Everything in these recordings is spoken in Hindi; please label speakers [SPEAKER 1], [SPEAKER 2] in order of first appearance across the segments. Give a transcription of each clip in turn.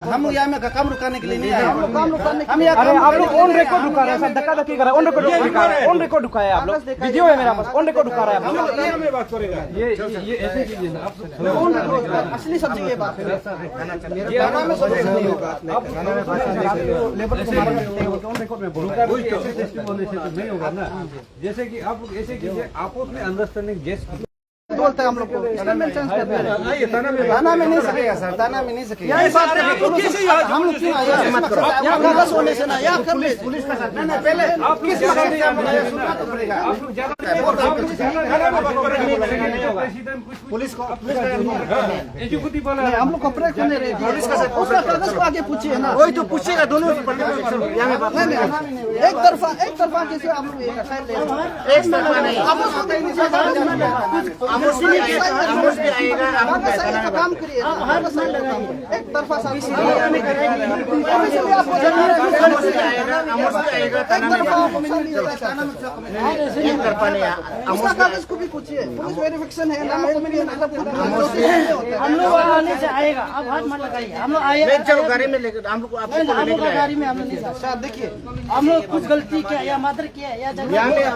[SPEAKER 1] हम यहाँ में काम रुकाने के लिए नहीं आए।
[SPEAKER 2] हम अरे आप लोग ऑन रिकॉर्ड रुका रहे हैं सर, धक्का धक्की कर रहे हैं, ऑन रिकॉर्ड रुका है आप लोग, वीडियो है मेरे पास, ऑन रिकॉर्ड रुका रहे हैं आप लोग।
[SPEAKER 1] ये बात करेगा ये ऐसे चीजें ना आप
[SPEAKER 2] असली सब्जी ये बात है, लेबर को मारा करते हैं ऑन रिकॉर्ड में बोल रहे हैं,
[SPEAKER 3] ऐसे टेस्ट बोलने से तो नहीं होगा ना। जैसे कि आप लोग ऐसे कीजिए, आपस में अंडरस्टैंडिंग जैसे
[SPEAKER 2] बोलते हैं हम लोग को
[SPEAKER 3] थाना
[SPEAKER 2] में नहीं सकेगा सर, थाना में नहीं सकेगा।
[SPEAKER 1] हम लोग क्यों आए? मत करो
[SPEAKER 2] बस होने से ना यहाँ कर ले
[SPEAKER 1] पुलिस का साथ नहीं पहले आप किस बात से सुनना तो पड़ेगा।
[SPEAKER 3] आप लोग ज्यादा
[SPEAKER 1] पुलिस को
[SPEAKER 3] एजुकेटिव वाला
[SPEAKER 2] हम लोग कपड़े खोने रहे, पुलिस का उसका कागज को आगे पूछिए ना,
[SPEAKER 1] वही तो पूछेगा दोनों
[SPEAKER 2] एक तरफा कैसे आप लोग
[SPEAKER 1] एक तरफा नहीं
[SPEAKER 2] काम करिए, एक तरफा कागज को भी पूछिए, पुलिस वेरिफिकेशन है ना,
[SPEAKER 4] हम लोग आने से आएगा। अब हाथ मत लगाइए, हम लोग आए
[SPEAKER 1] चलो गाड़ी में लेकर हम लोग
[SPEAKER 4] गाड़ी में हम लोग
[SPEAKER 2] सर देखिए
[SPEAKER 4] हम लोग कुछ गलती किया या मात्र किया या
[SPEAKER 1] यहाँ पे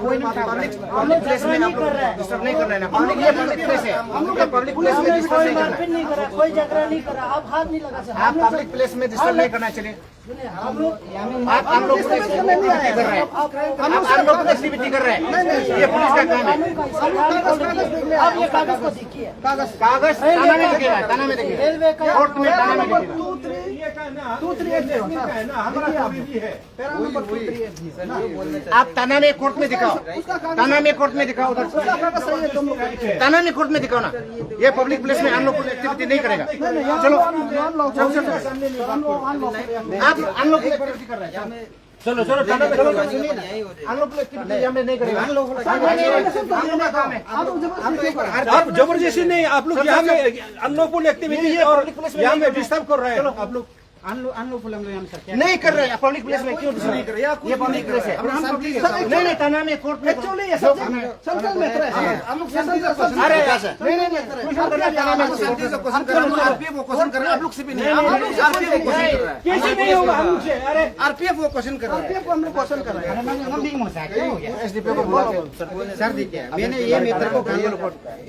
[SPEAKER 1] पब्लिक प्लेस में
[SPEAKER 4] नहीं कर रहे हैं,
[SPEAKER 1] डिस्टर्ब नहीं कर रहे हैं ना, ये पब्लिक प्लेस है, हम लोग पब्लिक प्लेस में डिस्टर्ब
[SPEAKER 4] कोई
[SPEAKER 1] नहीं कर
[SPEAKER 4] मारपीट नहीं कर रहा, कोई झगड़ा नहीं कर रहा। अब हाथ नहीं लगा सर,
[SPEAKER 1] आप पब्लिक प्लेस में डिस्टर्ब नहीं करना चाहिए।
[SPEAKER 4] हम लोग
[SPEAKER 1] आप हम लोग एक्टिविटी कर रहे हैं, आप लोग एक्टिविटी कर रहे हैं, ये पुलिस का काम है।
[SPEAKER 4] अब ये कागज को देखिए,
[SPEAKER 1] कागज थाना में दिखेगा, थाना में दिखेगा,
[SPEAKER 4] रेलवे का
[SPEAKER 1] कोर्ट में थाना में दिखेगा।
[SPEAKER 2] 238
[SPEAKER 1] आप थाना में कोर्ट में दिखाओ, थाना में कोर्ट में दिखाओ, उधर थाना में कोर्ट में दिखाओ ना। ये पब्लिक प्लेस में हम लोग एक्टिविटी नहीं करेगा। चलो आप हम लोग एक्टिविटी कर रहे हैं, चलो थाना में चलो, हम लोग एक्टिविटी यहाँ में नहीं करेगा।
[SPEAKER 3] आप जबरदस्ती नहीं, आप लोग यहाँ में अनलॉफुल एक्टिविटी है और यहाँ में डिस्टर्ब कर रहे हैं आप लोग।
[SPEAKER 1] नहीं कर रहे हैं पब्लिक प्लेस में, क्यों डिस्टर्ब नहीं कर रहे हैं? ये पब्लिक प्लेस है, नहीं थाना में कोर्ट में
[SPEAKER 2] एक्चुअली ये सेंट्रल में हम लोग
[SPEAKER 1] अरे आरपीएफ वो क्वेश्चन कर रहे हैं, आप लोग से भी नहीं,
[SPEAKER 3] कैसे नहीं होगा हम लोग से? अरे
[SPEAKER 1] आरपीएफ वो क्वेश्चन कर रहे हैं,
[SPEAKER 2] आरपीएफ को हम लोग क्वेश्चन कर रहे हैं।
[SPEAKER 1] एसडीपीओ को बोला सर देखिए मैंने ये मित्र को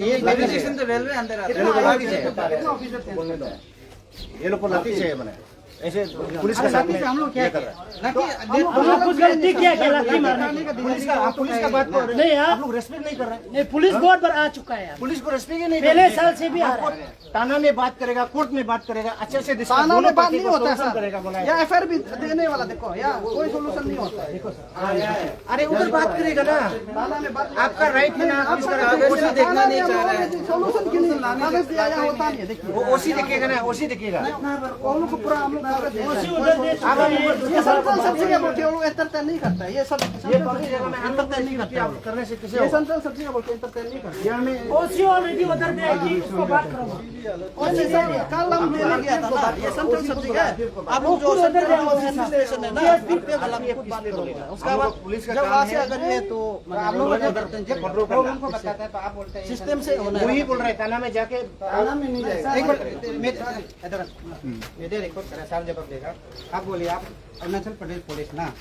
[SPEAKER 1] ये स्टेशन तो रेलवे अंदर आता है, ये लोग को लाठी चाहिए बने ऐसे पुलिस के साथ में
[SPEAKER 2] हम लोग क्या कर रहे हैं?
[SPEAKER 4] हम लोग कुछ गलती किया क्या लाठी मारने की?
[SPEAKER 1] पुलिस का बात कर रहे
[SPEAKER 4] नहीं
[SPEAKER 1] हैं,
[SPEAKER 4] यार,
[SPEAKER 1] आप लोग रेस्पेक्ट नहीं कर रहे हैं,
[SPEAKER 4] नहीं पुलिस बोर्ड पर आ चुका है यार,
[SPEAKER 1] पुलिस को रेस्पेक्ट ही नहीं
[SPEAKER 4] पहले साल से भी आ रहा है।
[SPEAKER 1] थाना में बात करेगा, कोर्ट में बात करेगा, अच्छे से
[SPEAKER 2] थाना में बात नहीं होता
[SPEAKER 1] सर करेगा
[SPEAKER 2] सर,
[SPEAKER 1] बोला
[SPEAKER 2] या एफआईआर भी देने वाला देखो, या कोई सोल्यूशन नहीं होता है। देखो सर
[SPEAKER 1] अरे उधर बात करेगा ना,
[SPEAKER 2] थाना में बात
[SPEAKER 1] आपका राइट है ना, कुछ देखना नहीं चाह रहा है,
[SPEAKER 2] सोल्यूशन के लिए कागज दिया या होता नहीं है। देखिए
[SPEAKER 1] वो ओसी देखेगा ना, ओसी देखेगा।
[SPEAKER 2] हम लोग को पूरा हम लोग कागज देंगे।
[SPEAKER 4] उधर दे चुका है।
[SPEAKER 2] ये सेंट्रल सब्जी का बोलते हैं, वो एंटरटेन नहीं करता है, ये सब
[SPEAKER 1] ये पब्लिक जगह में एंटरटेन नहीं करते, आप करने से किसी
[SPEAKER 2] ये सेंट्रल सब्जी का बोलते हैं, एंटरटेन नहीं करता।
[SPEAKER 1] यहाँ में
[SPEAKER 4] ओसी ऑलरेडी उधर दे कि उसको बात करो।
[SPEAKER 2] और ये सब कल हम देने गया था ना, ये सेंट्रल सब्जी का है। आप लोग जो सेंट्रल स्टेशन है ना, पे वाला खुद बात करोगे, उसके बाद
[SPEAKER 1] पुलिस का
[SPEAKER 2] जब
[SPEAKER 1] काम
[SPEAKER 2] वहाँ से
[SPEAKER 1] है,
[SPEAKER 2] अगर ये तो आप लोग उनको बताता है तो आप बोलते हैं सिस्टम से होना है।
[SPEAKER 1] वही बोल रहे हैं, थाना में जाके
[SPEAKER 2] थाना में नहीं जाएगा।
[SPEAKER 1] एक बार
[SPEAKER 2] मेरे रिकॉर्ड करा, साहब जवाब देगा। आप बोलिए, आप अरुणाचल प्रदेश पुलिस ना,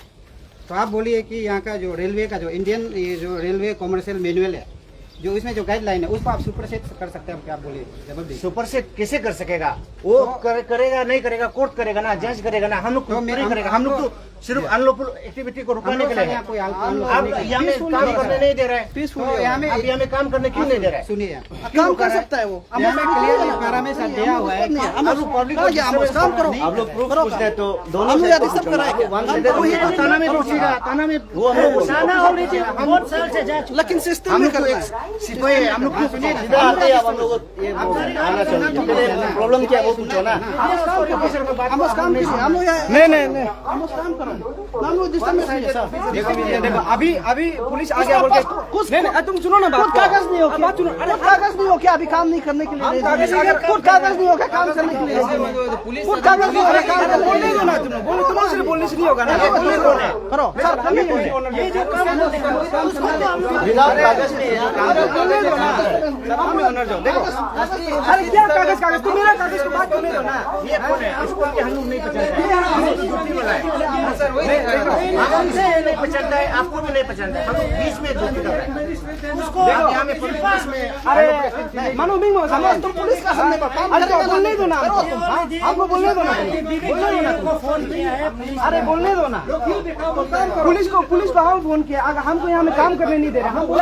[SPEAKER 2] तो आप बोलिए कि यहाँ का जो रेलवे का जो इंडियन ये जो रेलवे कॉमर्शियल मैनुअल है, जो इसमें जो गाइडलाइन है उसको आप सुपरसेट कर सकते हैं, क्या आप बोलिए जवाब दीजिए।
[SPEAKER 1] सुपर से कैसे कर सकेगा वो? करेगा नहीं करेगा, कोर्ट करेगा ना, जज करेगा ना, हम लोग नहीं करेगा। हम लोग तो सिर्फ अनलॉफुल एक्टिविटी को रुकाने के लिए हैं।
[SPEAKER 2] कोई
[SPEAKER 1] आप यहाँ में काम करने नहीं दे रहे हैं,
[SPEAKER 2] पीसफुल यहाँ में
[SPEAKER 1] आप यहाँ में काम करने क्यों नहीं दे रहे हैं?
[SPEAKER 2] सुनिए, काम कर सकता है वो, यहाँ में क्लियर पैरा में सब दिया हुआ है।
[SPEAKER 1] आप लोग पब्लिक को
[SPEAKER 2] काम करो,
[SPEAKER 1] आप लोग प्रूफ पूछते हैं तो दोनों
[SPEAKER 2] हम
[SPEAKER 1] से
[SPEAKER 2] लोग सब कराएंगे।
[SPEAKER 1] वही तो थाना में पूछेगा, थाना में वो हम लोग
[SPEAKER 4] थाना ऑलरेडी बहुत साल से जा चुका
[SPEAKER 2] लेकिन सिस्टम
[SPEAKER 1] हम
[SPEAKER 2] में
[SPEAKER 1] लोग को
[SPEAKER 2] करना
[SPEAKER 1] एक
[SPEAKER 2] है।
[SPEAKER 1] सिपाही है, हम लोग को सीधा आते हैं, हम लोग ये आना चाहिए, प्रॉब्लम क्या है वो पूछो ना।
[SPEAKER 2] हम उस काम कीजिए, हम लोग
[SPEAKER 3] नहीं
[SPEAKER 2] हम उस काम करो, हम लोग सिस्टम में सही है सर।
[SPEAKER 3] देखो अभी पुलिस आ गया बोल के नहीं तुम सुनो ना बात,
[SPEAKER 2] कागज नहीं हो क्या?
[SPEAKER 3] बात सुनो।
[SPEAKER 2] अरे कागज नहीं हो क्या अभी काम नहीं करने के लिए? खुद कागज नहीं हो क्या काम करने के लिए? खुद कागज नहीं हो क्या काम करने के लिए?
[SPEAKER 3] ना तुम सिर्फ बोलने से नहीं होगा ना,
[SPEAKER 2] करो सर, हम ही
[SPEAKER 4] ये जो काम
[SPEAKER 1] विदाउट कागज नहीं है, काम
[SPEAKER 2] अरे क्या कागज कागज तुम मेरा कागज को बात करने दो ना।
[SPEAKER 3] ये कौन है? इसको क्या हम लोग नहीं पहचानते हैं? हमसे नहीं पहचानता है, आपको भी नहीं पहचानता है। हम लोग बीच में धोखा कर रहे हैं। उसको यहाँ में पुलिस में
[SPEAKER 2] अरे मानो बिंग तुम पुलिस का सामने पर काम अरे बोलने दो ना आपको बोलने दो ना
[SPEAKER 4] फोन किया है
[SPEAKER 2] अरे बोलने दो ना पुलिस को हम फोन किया अगर हमको यहाँ में काम करने नहीं दे रहे हम कोई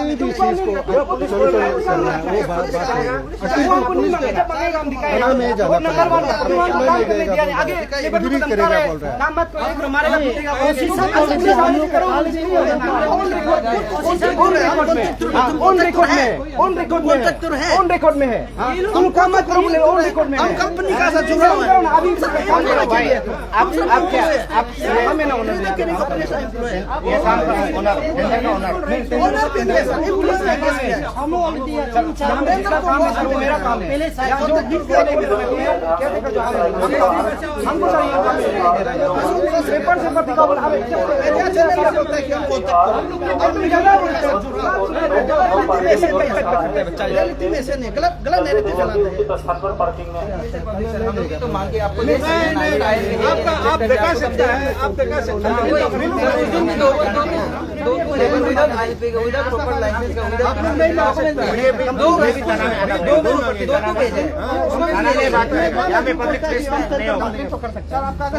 [SPEAKER 2] भी चीज को ऑन रिकॉर्ड में है तुम काम मत करो बोले ऑन रिकॉर्ड में हम कंपनी का साथ जुड़ा हुआ है अभी भाई आप क्या आप हमें ना ओनर ये काम का ओनर हम मेरा काम है जो हमको पेपर से पत्रिका बोला गलत नैरेटिव फैलाते हैं तो मांगे आपको
[SPEAKER 3] आप दिखा सकता है आप दिखा सकता है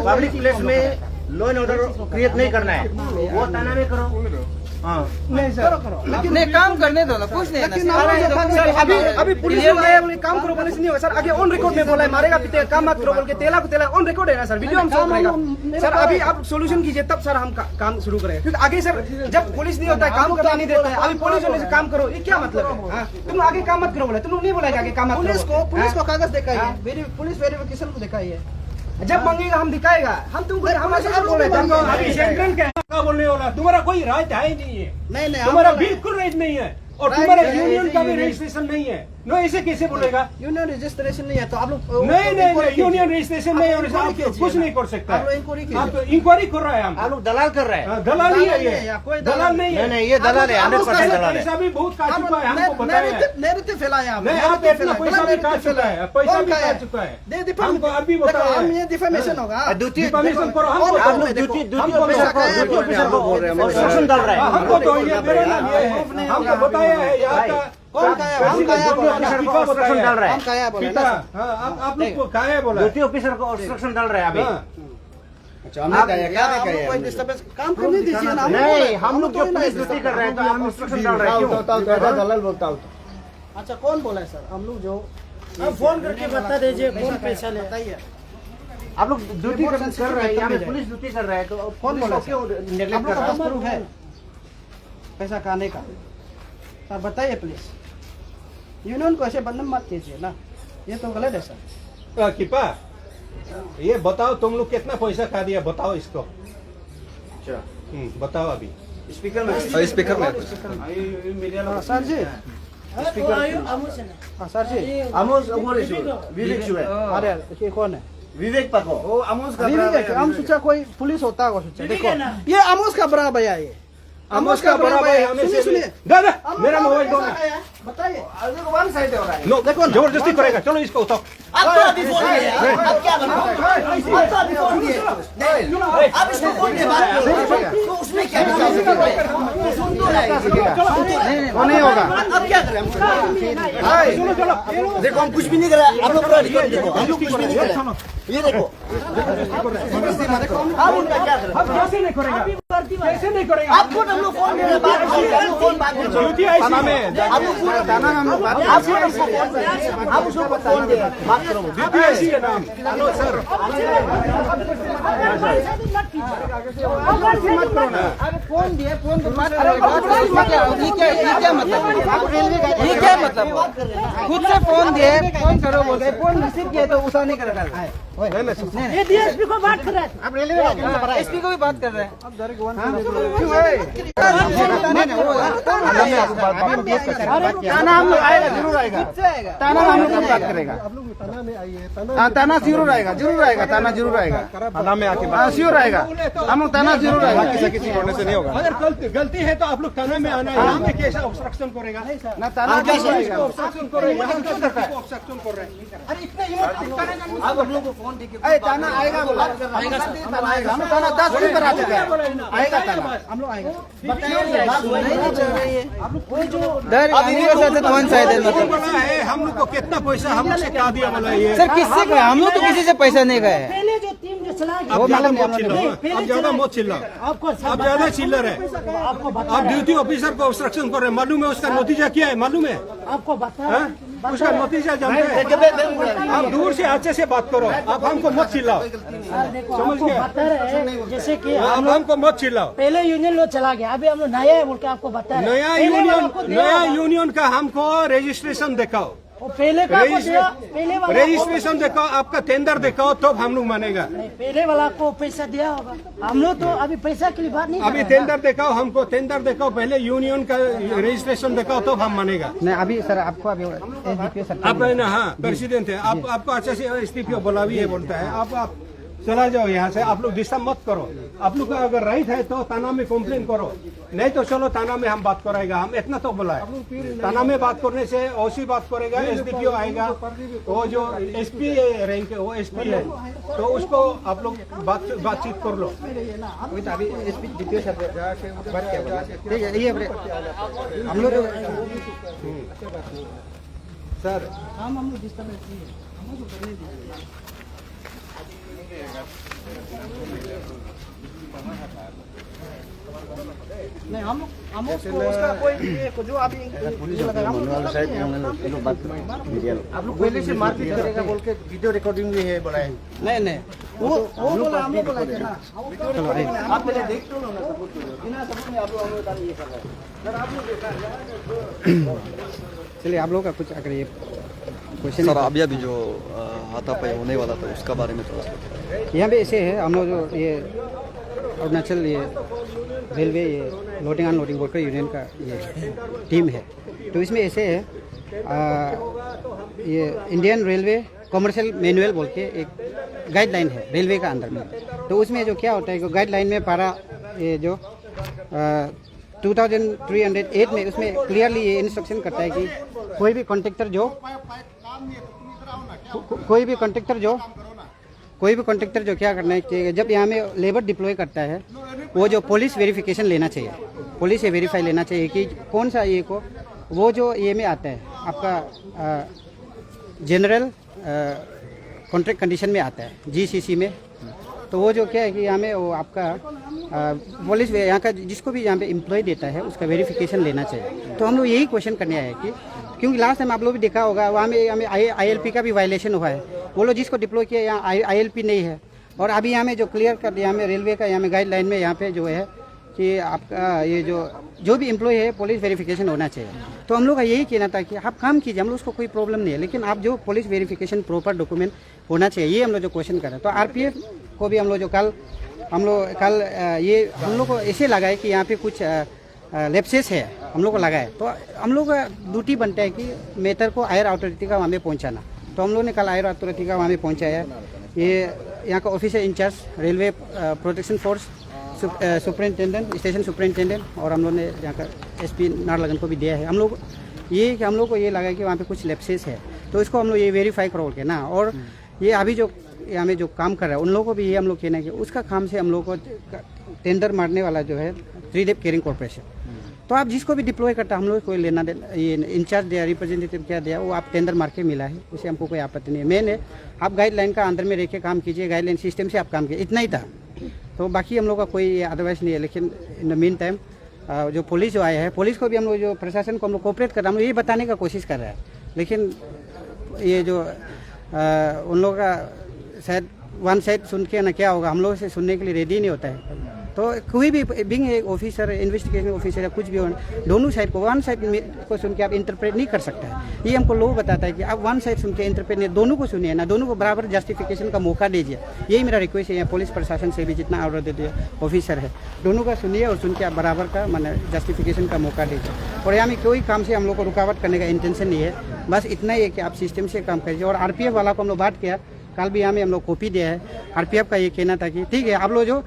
[SPEAKER 3] पब्लिक प्लेस में लॉ एंड ऑर्डर क्रिएट नहीं करना है वो थाना में करो
[SPEAKER 2] नहीं सर नहीं काम करने दो ना कुछ नहीं सर अभी पुलिस बोले काम करो बोले नहीं हो सर आगे ऑन रिकॉर्ड में बोला है मारेगा पीटेगा काम मत करो बोल के तेला को तेला ऑन रिकॉर्ड है ना सर वीडियो हम शो करेगा सर अभी आप सोल्यूशन कीजिए तब सर हम काम शुरू करेंगे क्योंकि आगे सर जब पुलिस नहीं होता है काम करना नहीं देता है अभी पुलिस होने से काम करो ये क्या मतलब है तुम आगे काम मत करो बोला तुम नहीं बोला आगे काम मत करो पुलिस को कागज दिखाइए पुलिस वेरिफिकेशन को दिखाइए जब मांगेगा हम दिखाएगा हम तुमको हम ऐसे बोल रहे
[SPEAKER 3] अभी सेंट्रल क्या बोलने वाला तुम्हारा कोई राइट है ही नहीं है
[SPEAKER 2] नहीं
[SPEAKER 3] तुम्हारा बिल्कुल राइट नहीं है और तुम्हारा यूनियन का भी रजिस्ट्रेशन नहीं है नो ऐसे कैसे बोलेगा
[SPEAKER 2] यूनियन रजिस्ट्रेशन नहीं है तो आप लोग
[SPEAKER 3] नहीं यूनियन रजिस्ट्रेशन नहीं है और आप कुछ नहीं कर सकता आप इंक्वायरी कर रहे हैं हम लोग दलाल कर रहे हैं दलाल ही है ये दलाल नहीं है नहीं ये दलाल है 100% दलाल है पैसा भी बहुत काट चुका है हमको बताया
[SPEAKER 2] नैरेटिव फैलाया
[SPEAKER 3] नहीं आप अपना पैसा भी काट चुका है पैसा भी काट चुका है हमको अभी बताओ
[SPEAKER 2] हम ये डिफेमेशन होगा
[SPEAKER 3] डिफेमेशन करो हमको
[SPEAKER 1] बोल रहे हैं ऑब्स्ट्रक्शन डाल रहे हैं
[SPEAKER 3] हमको तो ये मेरा नाम ये है हमको बताया है यहाँ का
[SPEAKER 2] कौन काया
[SPEAKER 3] ऑब्स्ट्रक्शन
[SPEAKER 1] डाल रहा है
[SPEAKER 2] हम काया बोला
[SPEAKER 3] आप लोग को काया बोला
[SPEAKER 1] ड्यूटी ऑफिसर को ऑब्स्ट्रक्शन डाल रहे हैं अभी
[SPEAKER 2] कोई डिस्टर्बेंस काम करने दीजिए ना
[SPEAKER 1] नहीं हम लोग जो पुलिस ड्यूटी कर रहे हैं तो हम ऑब्स्ट्रक्शन डाल रहे हैं क्यों
[SPEAKER 2] दलाल बोलता हूँ अच्छा कौन बोला है सर हम लोग जो
[SPEAKER 4] फोन करके बता दीजिए कौन पैसा ले
[SPEAKER 2] बताइए
[SPEAKER 1] आप लोग ड्यूटी कर रहे हैं यहाँ पे पुलिस ड्यूटी कर रहे हैं तो
[SPEAKER 2] कौन बोला
[SPEAKER 1] क्यों नेगलेक्ट कर रहे हैं
[SPEAKER 2] प्रूफ है पैसा खाने का सर बताइए प्लीज यूनियन को ऐसे बंधन मत कीजिए ना ये तो गलत है सर
[SPEAKER 3] किपा ये बताओ तुम लोग कितना पैसा खा दिया बताओ इसको बताओ अभी
[SPEAKER 1] स्पीकर में
[SPEAKER 2] सर जी सर जी अरे ये कौन है
[SPEAKER 1] विवेक पको वो अमोस का
[SPEAKER 2] हम सोचा कोई पुलिस होता होगा सोचा देखो ये अमोस का बड़ा भैया ये
[SPEAKER 3] अमोस का बड़ा भाई हमें
[SPEAKER 2] सुनिए
[SPEAKER 3] दादा मेरा मोबाइल दो ना
[SPEAKER 2] बताइए वन साइड हो रहा है
[SPEAKER 3] लो देखो जबरदस्ती करेगा चलो इसको उठाओ
[SPEAKER 2] आप तो अभी फोन किए आप क्या बनाओ आप तो अभी फोन किए आप इसको फोन के बात करो तो उसमें क्या सुन तो रहा है वो नहीं होगा अब क्या करें
[SPEAKER 3] चलो चलो
[SPEAKER 1] देखो हम कुछ भी नहीं कर रहे आप लोग रिकॉर्ड देखो हम लोग कुछ भी नहीं कर रहे ये देखो
[SPEAKER 2] आप उनका क्या करें
[SPEAKER 3] अब कैसे नहीं करेगा कैसे नहीं करेगा
[SPEAKER 2] आपको हम लोग फोन में बात फोन बात करो
[SPEAKER 3] ड्यूटी ऐसी है
[SPEAKER 2] आप लोग थाना में हम लोग बात आप उसको फोन दे बात करो
[SPEAKER 3] ड्यूटी ऐसी है नाम हेलो सर
[SPEAKER 2] फोन दिए फोन बात करो ये क्या मतलब ये क्या मतलब खुद से फोन दिए फोन करो बोल रहे फोन रिसीव किया तो उठा नहीं करेगा
[SPEAKER 4] ये डीएसपी को बात कर रहे हैं
[SPEAKER 2] आप रेलवे एसपी को भी बात कर रहे हैं अब डायरेक्ट वन क्यों है
[SPEAKER 1] ताना हम लोग आएगा, जरूर आएगा। ताना हम लोग बात करेगा। हाँ, ताना जरूर आएगा, जरूर आएगा, ताना जरूर आएगा।
[SPEAKER 3] थाना में आके
[SPEAKER 1] हाँ, श्योर आएगा, हम लोग ताना जरूर आएगा।
[SPEAKER 3] किसी होने से नहीं होगा। अगर गलती है तो आप लोग थाना में आना है। यहाँ पे कैसा ऑब्स्ट्रक्शन करेगा?
[SPEAKER 1] ना ताना जरूर आएगा।
[SPEAKER 3] ऑब्स्ट्रक्शन करेगा। हम क्यों करता है? ऑब्स्ट्रक्शन कर रहे हैं। अरे इतना
[SPEAKER 1] अब हम लोग को फोन ताना आएगा, बोला आएगा, ताना आएगा। हम लोग ताना 10 दिन पर आ चुका है, आएगा ताना, हम लोग आएगा। कौन सा है?
[SPEAKER 3] बोला है हम लोग को कितना पैसा हम लोग से क्या दिया बोला ये?
[SPEAKER 1] सर किससे गए? हम लोग तो किसी से पैसा नहीं गए।
[SPEAKER 4] पहले जो टीम जो चला गया
[SPEAKER 3] अब ज्यादा मत चिल्लाओ, अब ज्यादा मत चिल्लाओ,
[SPEAKER 4] आपको
[SPEAKER 3] अब ज्यादा चिल्लर है।
[SPEAKER 4] आपको बता
[SPEAKER 3] आप ड्यूटी ऑफिसर को ऑब्स्ट्रक्शन कर रहे हैं, मालूम है उसका नतीजा क्या है? मालूम है
[SPEAKER 4] आपको बता
[SPEAKER 3] हाँ? उसका नतीजा जानते हैं? आप दूर से अच्छे से बात करो, आप हमको मत चिल्लाओ,
[SPEAKER 4] देखो
[SPEAKER 3] समझ
[SPEAKER 4] आपको
[SPEAKER 3] गए?
[SPEAKER 4] बता रहे हैं जैसे कि
[SPEAKER 3] आप हमको मत चिल्लाओ।
[SPEAKER 4] पहले यूनियन लो चला गया, अभी हम लोग नया है बोल के आपको बता रहे हैं।
[SPEAKER 3] नया यूनियन का हमको रजिस्ट्रेशन दिखाओ,
[SPEAKER 4] पहले का आपको दिया, पहले वाला
[SPEAKER 3] रजिस्ट्रेशन दिखाओ, आपका टेंडर दिखाओ, तो हम लोग मानेगा।
[SPEAKER 4] नहीं, पहले वाला को पैसा दिया होगा। हम लोग तो अभी पैसा के लिए बात नहीं कर
[SPEAKER 3] अभी
[SPEAKER 4] रहे हैं।
[SPEAKER 3] टेंडर दिखाओ, हमको टेंडर दिखाओ, पहले यूनियन का रजिस्ट्रेशन दिखाओ, तो हम मानेगा।
[SPEAKER 2] नहीं अभी सर आपको अभी SDPO सर
[SPEAKER 3] आप है ना? हाँ, प्रेसिडेंट है आप, आपको अच्छे से SDPO बोला भी है, बोलता है आप चला जाओ यहाँ से। आप लोग डिस्टर्ब मत करो। आप लोग का अगर राइट है तो थाना में कंप्लेन करो, नहीं तो चलो थाना में हम बात कराएगा। हम इतना तो बोला है, थाना में बात करने से OC बात करेगा, SDPO आएगा, वो जो SP रैंक है वो SP है, तो उसको आप लोग बातचीत कर लो।
[SPEAKER 2] अभी SDPO सर बात क्या बोला? ठीक है, ये हम लोग सर
[SPEAKER 4] हम लोग डिस्टर्ब नहीं है, हम लोग करने दीजिए। नहीं हम लोग उसका कोई जो अभी
[SPEAKER 1] आप लोग पहले से मारपीट करेगा बोल के वीडियो रिकॉर्डिंग भी है, बोला है।
[SPEAKER 2] नहीं नहीं
[SPEAKER 4] वो बोला हम लोग बोला था ना।
[SPEAKER 1] आप पहले देख लो ना, सबूत बिना सबूत में आप लोग ये कर रहे हैं। सर आप लोग देखा
[SPEAKER 2] चलिए आप लोग का कुछ अगर ये क्वेश्चन
[SPEAKER 5] सर अभी जो हाथापाई होने वाला था उसका बारे में थोड़ा सा
[SPEAKER 2] यहाँ पे ऐसे है, हम लोग जो ये अरुणाचल ये रेलवे ये लोडिंग अनलोडिंग वर्कर यूनियन का ये टीम है, तो इसमें ऐसे है ये इंडियन रेलवे कॉमर्शियल मैनुअल बोल के एक गाइडलाइन है रेलवे का अंदर में। तो उसमें जो क्या होता है कि गाइडलाइन में पारा ये जो 2308 में उसमें क्लियरली ये इंस्ट्रक्शन करता है कि कोई भी कॉन्ट्रैक्टर जो क्या करना है कि जब यहाँ में लेबर डिप्लॉय करता है वो जो पुलिस वेरिफिकेशन लेना चाहिए, पुलिस ये वेरीफाई लेना चाहिए कि कौन सा ये को वो जो ये में आता है आपका जनरल कॉन्ट्रैक्ट कंडीशन में आता है GCC में। तो वो जो क्या है कि यहाँ में वो आपका पुलिस यहाँ का जिसको भी यहाँ पे एम्प्लॉय देता है उसका वेरिफिकेशन लेना चाहिए। तो हम लोग यही क्वेश्चन करने आए कि क्योंकि लास्ट टाइम आप लोग भी देखा होगा वहाँ में हमें ILP का भी वायलेशन हुआ है, वो लोग जिसको डिप्लॉय किया यहाँ ILP नहीं है। और अभी यहाँ में जो क्लियर कर यहाँ में रेलवे का यहाँ में गाइडलाइन में यहाँ पे जो है कि आपका ये जो भी एम्प्लॉय है पुलिस वेरिफिकेशन होना चाहिए। तो हम लोग का यही कहना था कि आप काम कीजिए, हम लोग उसको कोई प्रॉब्लम नहीं है, लेकिन आप जो पुलिस वेरिफिकेशन प्रॉपर डॉक्यूमेंट होना चाहिए, ये हम लोग जो क्वेश्चन कर रहे हैं। तो RPF को भी हम लोग जो कल ये हम लोग को ऐसे लगा है कि यहाँ पे कुछ लैप्सेस है हम लोग को लगा है। तो हम लोग का ड्यूटी बनता है कि मैटर को हायर अथॉरिटी का वहाँ पे पहुँचाना। तो हम लोग ने कल हायर अथॉरिटी का वहाँ पे पहुँचाया। ये यहाँ का officer in charge railway protection force superintendent station superintendent और हम लोग ने यहाँ का SP नारलगन को भी दिया है। हम लोग ये कि हम लोग को ये लगा कि वहाँ पे कुछ लैप्सेस है, तो इसको हम लोग ये वेरीफाई करो के ना। और ये अभी जो यहाँ में जो काम कर रहा है उन लोगों को भी ये हम लोग कहना है कि उसका काम से हम लोग को टेंडर मारने वाला जो है त्रिदेव केयरिंग कॉर्पोरेशन। तो आप जिसको भी डिप्लॉय करता हम लोग कोई लेना देना ये इंचार्ज दिया रिप्रेजेंटेटिव क्या दिया वो आप टेंडर मार के मिला है, उसे हमको कोई आपत्ति नहीं है। मेन है आप गाइडलाइन का अंदर में रह के काम कीजिए, गाइडलाइन सिस्टम से आप काम कीजिए, इतना ही था। तो बाकी हम लोग का कोई अदरवाइज नहीं है। लेकिन इन द मीन टाइम जो पुलिस जो आया है पुलिस को भी हम लोग जो प्रशासन को हम लोग कोऑपरेट कर रहे हैं, हम लोग ये बताने का कोशिश कर रहे हैं। लेकिन ये जो उन लोगों का शायद वन साइड सुन के ना क्या होगा, हम लोग से सुनने के लिए रेडी नहीं होता है। तो कोई भी बिंग एक ऑफिसर, इन्वेस्टिगेशन ऑफिसर या कुछ भी हो, दोनों साइड को वन साइड को सुन के आप इंटरप्रेट नहीं कर सकते हैं। ये हमको लॉ बताता है कि आप वन साइड सुन के इंटरप्रेट नहीं, दोनों को सुनिए ना, दोनों को बराबर जस्टिफिकेशन का मौका दीजिए। यही मेरा रिक्वेस्ट है पुलिस प्रशासन से भी, जितना ऑर्डर ऑफिसर है दोनों का सुनिए और सुन के आप बराबर का मैंने जस्टिफिकेशन का मौका दीजिए। और यहाँ में कोई काम से हम लोग को रुकावट करने का इंटेंशन नहीं है, बस इतना ही है कि आप सिस्टम से काम करिए। और आरपीएफ वाला को हम लोग बात किया, कल भी यहाँ में हम लोग कॉपी दिया है। आरपीएफ का ये कहना था कि ठीक है आप लोग जो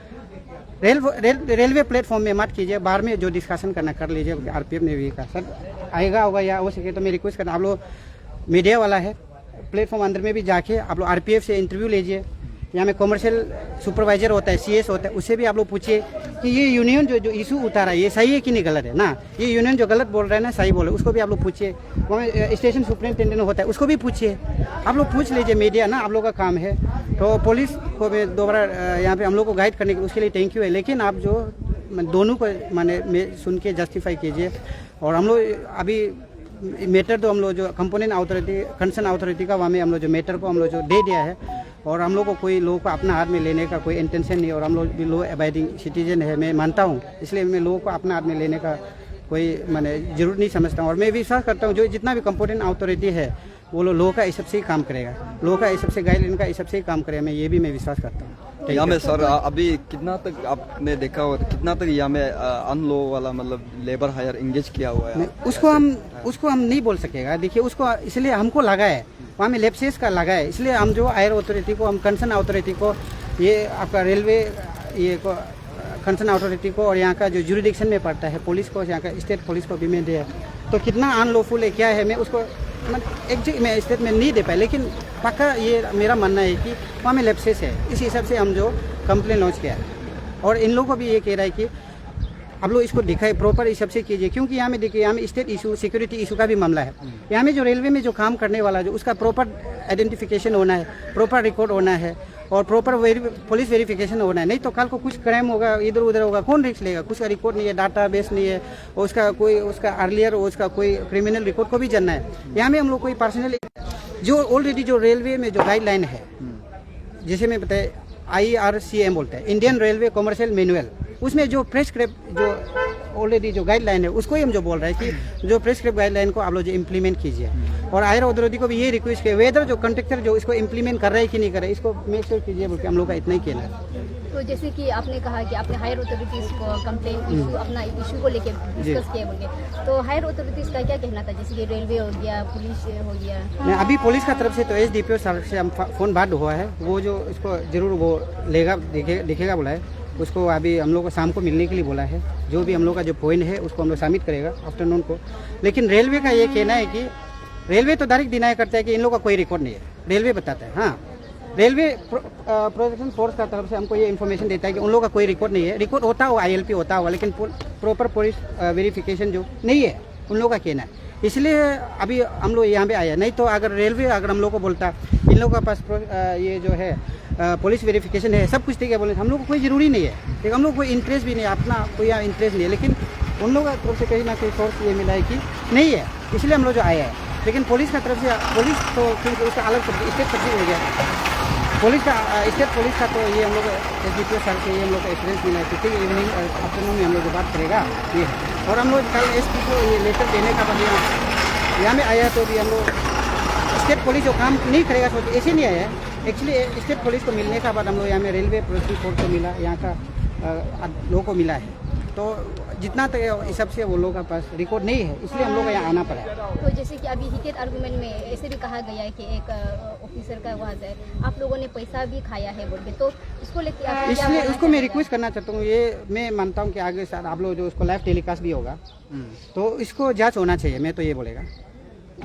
[SPEAKER 2] रेलवे प्लेटफॉर्म में मत कीजिए, बाहर में जो डिस्कशन करना कर लीजिए। आरपीएफ ने भी कहा सर आएगा होगा या हो सके तो मैं रिक्वेस्ट करना, आप लोग मीडिया वाला है प्लेटफॉर्म अंदर में भी जाके आप लोग आरपीएफ से इंटरव्यू लीजिए। यहाँ में कमर्शियल सुपरवाइजर होता है, सीएस होता है, उससे भी आप लोग पूछिए कि ये यूनियन जो इशू उतारा ये सही है कि नहीं गलत है ना, ये यूनियन जो गलत बोल रहा है ना सही बोल रहा है, उसको भी आप लोग पूछिए। वहाँ स्टेशन सुपरिटेंडेंट होता है, उसको भी पूछिए। आप लोग पूछ लीजिए, मीडिया ना आप लोग का काम है। तो पुलिस को मैं दोबारा यहाँ पे हम लोग को गाइड करने के उसके लिए थैंक यू है, लेकिन आप जो दोनों को माने सुन के जस्टिफाई कीजिए। और हम लोग अभी मैटर तो हम लोग जो कंपोनेंट अथॉरिटी, कंसर्न अथॉरिटी का वहाँ में हम लोग जो मैटर को हम लोग जो दे दिया है, और हम लोग को कोई लोगों को अपना हाथ में लेने का कोई इंटेंशन नहीं, और हम लोग भी लॉ अबाइडिंग सिटीजन है, मैं मानता हूँ, इसलिए मैं लोगों को अपना हाथ में लेने का कोई मैंने जरूरत नहीं समझता हूँ। और मैं विश्वास करता हूँ जो जितना भी कंपोनेंट अथॉरिटी है वो लोगों का इस सबसे ही काम करेगा, लोगों का इस सबसे गाइडलाइन का इस सबसे ही काम करेगा, मैं ये भी मैं विश्वास करता हूँ।
[SPEAKER 5] यहाँ में सर अभी कितना तक आपने देखा और कितना तक यहाँ में अनलॉ वाला मतलब लेबर हायर इंगेज किया हुआ है?
[SPEAKER 2] उसको हम नहीं बोल सकेगा। देखिए उसको इसलिए हमको लगा है वहाँ में लेप्सेस का लगा है, इसलिए हम जो हायर अथॉरिटी को, हम कंसर्न अथॉरिटी को, ये आपका रेलवे ये को कंसर्न अथॉरिटी को और यहाँ का जो जुरिडिक्शन में पड़ता है पुलिस को, यहाँ का स्टेट पुलिस को भी मैं दिया। तो कितना अनलॉफुल है क्या है मैं उसको एग्जैक्ट मैं स्टेटमेंट नहीं दे पाया, लेकिन पक्का ये मेरा मानना है कि वहाँ में लेप्सेस है। इस हिसाब से हम जो कंप्लेन लॉन्च किया है, और इन लोगों को भी ये कह रहा है कि आप लोग इसको दिखाए प्रॉपर इस सबसे कीजिए, क्योंकि यहाँ में देखिए यहाँ में स्टेट इशू, सिक्योरिटी इशू का भी मामला है। यहाँ में जो रेलवे में जो काम करने वाला जो उसका प्रॉपर आइडेंटिफिकेशन होना है, प्रॉपर रिकॉर्ड होना है, और प्रॉपर पुलिस वेरिफिकेशन होना है। नहीं तो कल को कुछ क्राइम होगा, इधर उधर होगा, कौन रिस्क लेगा? कुछ का रिकॉर्ड नहीं है, डाटा बेस नहीं है, और उसका कोई उसका अर्लियर उसका कोई क्रिमिनल रिकॉर्ड को भी जानना है। यहाँ में हम लोग कोई पर्सनल जो ऑलरेडी जो रेलवे में जो गाइडलाइन है, जैसे मैं बताया IRCM बोलते हैं, इंडियन रेलवे कॉमर्शियल मैनुअल, उसमें जो प्रेस्क्राइब जो ऑलरेडी जो गाइडलाइन है उसको ही हम जो बोल रहे हैं कि जो प्रेस्क्राइब गाइडलाइन को आप लोग जो इम्प्लीमेंट कीजिए। और हायर अथॉरिटी को भी ये रिक्वेस्ट किया, वेदर जो कंट्रैक्टर जो इसको इम्प्लीमेंट कर रहे हैं कि नहीं कर रहे, इसको मेक श्योर कीजिए बोल के हम लोग का इतना ही कहना है।
[SPEAKER 6] तो जैसे कि आपने कहा कि आपने हायर अथॉरिटीज को कंप्लेंट इशू, अपना इशू को लेकर डिस्कस किया बोलिए, तो हायर अथॉरिटीज का क्या कहना था? जैसे कि रेलवे हो गया, पुलिस हो गया।
[SPEAKER 2] नहीं, अभी पुलिस का तरफ से तो SDPO सर से हम फोन बात हुआ है, वो जो इसको जरूर वो लेगा, दिखेगा बोला है। उसको अभी हम लोग को शाम को मिलने के लिए बोला है, जो भी हम लोग का जो पॉइंट है उसको हम लोग सबमिट करेगा आफ्टरनून को। लेकिन रेलवे का ये कहना है कि रेलवे तो डायरेक्ट डिनाई करता है कि इन लोग का कोई रिकॉर्ड नहीं है, रेलवे बताता है। हाँ, रेलवे प्रोटेक्शन फोर्स का तरफ से हमको ये इन्फॉर्मेशन देता है कि उन लोगों का कोई रिकॉर्ड नहीं है, रिकॉर्ड होता हुआ ILP होता हुआ, लेकिन प्रॉपर पुलिस वेरिफिकेशन जो नहीं है उन लोगों का कहना है। इसलिए अभी हम लोग यहाँ पे आए हैं। नहीं तो अगर रेलवे अगर हम लोग को बोलता इन लोगों के पास ये जो है पुलिस वेरिफिकेशन है, सब कुछ ठीक है बोले, हम लोग को कोई ज़रूरी नहीं है, ठीक, हम लोग को कोई इंटरेस्ट भी नहीं है, अपना कोई यहाँ इंटरेस्ट नहीं है। लेकिन उन लोगों की तरफ से कहीं ना कहीं सोर्स ये मिला है कि नहीं है, इसलिए हम लोग जो आए हैं। लेकिन पुलिस का तरफ से, पुलिस तो क्योंकि उसका अलग स्टेट सब्जेक्ट हो गया, पुलिस का स्टेट पुलिस का तो ये हम लोग SDPO सर से ये हम लोग का एक्सपीरियंस मिला है, क्योंकि इवनिंग आफ्टरनून में हम लोग जो बात करेगा ये है। और हम लोग कल SP को ये लेटर देने का बाद यहाँ में आया, तो भी हम लोग स्टेट पुलिस जो काम नहीं करेगा सोच ऐसे नहीं आया है। एक्चुअली स्टेट पुलिस को मिलने का बाद हम लोग यहाँ में रेलवे प्रोटेक्शन फोर्स को मिला, यहाँ का लोगों को मिला है। तो जितना तक इस सबसे वो लोगों का पास रिकॉर्ड नहीं है, इसलिए हम लोग को यहाँ आना पड़ा है।
[SPEAKER 6] तो जैसे कि अभी हीटेड आर्गुमेंट में ऐसे भी कहा गया है कि एक ऑफिसर का वहाँ से आप लोगों ने पैसा भी खाया है बोल के, तो इसको लेकर
[SPEAKER 2] इसलिए उसको मैं रिक्वेस्ट करना चाहता हूँ। ये मैं मानता हूँ कि आगे सर आप लोग जो उसको लाइव टेलीकास्ट भी होगा, तो इसको जांच होना चाहिए। मैं तो ये बोलेगा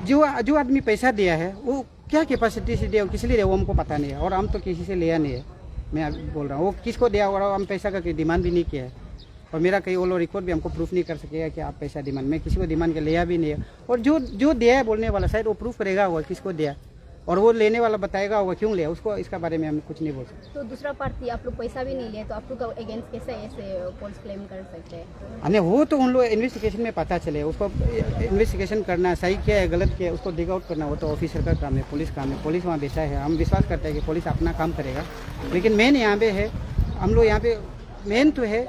[SPEAKER 2] जो आदमी पैसा दिया है वो क्या कैपेसिटी से दिया, किस लिए दिया वो हमको पता नहीं है, और हम तो किसी से लिया नहीं है। मैं बोल रहा हूँ वो किसको दिया, और हम पैसा का डिमांड भी नहीं किया है, और मेरा कहीं वो लोग रिकॉर्ड भी हमको प्रूफ नहीं कर सकेगा कि आप पैसा डिमांड, मैं किसी को डिमांड के लिया भी नहीं है। और जो दिया है बोलने वाला शायद वो प्रूफ करेगा होगा किसको दिया, और वो लेने वाला बताएगा होगा क्यों लिया, उसको इसका बारे में हम कुछ नहीं बोल सकते।
[SPEAKER 6] तो दूसरा पार्टी आप लोग पैसा भी नहीं लिए, तो आप लोग का अगेंस्ट कैसे ऐसे फॉल्स क्लेम कर सकते हैं?
[SPEAKER 2] अरे वो तो उन लोग इन्वेस्टिगेशन में पता चले, उसको इन्वेस्टिगेशन करना, सही किया है गलत किया है उसको डिग आउट करना, वो तो ऑफिसर का काम है, पुलिस काम है। पुलिस वहाँ बैठा है, हम विश्वास करते हैं कि पुलिस अपना काम करेगा। लेकिन मेन यहाँ पे है, हम लोग यहाँ पे मेन तो है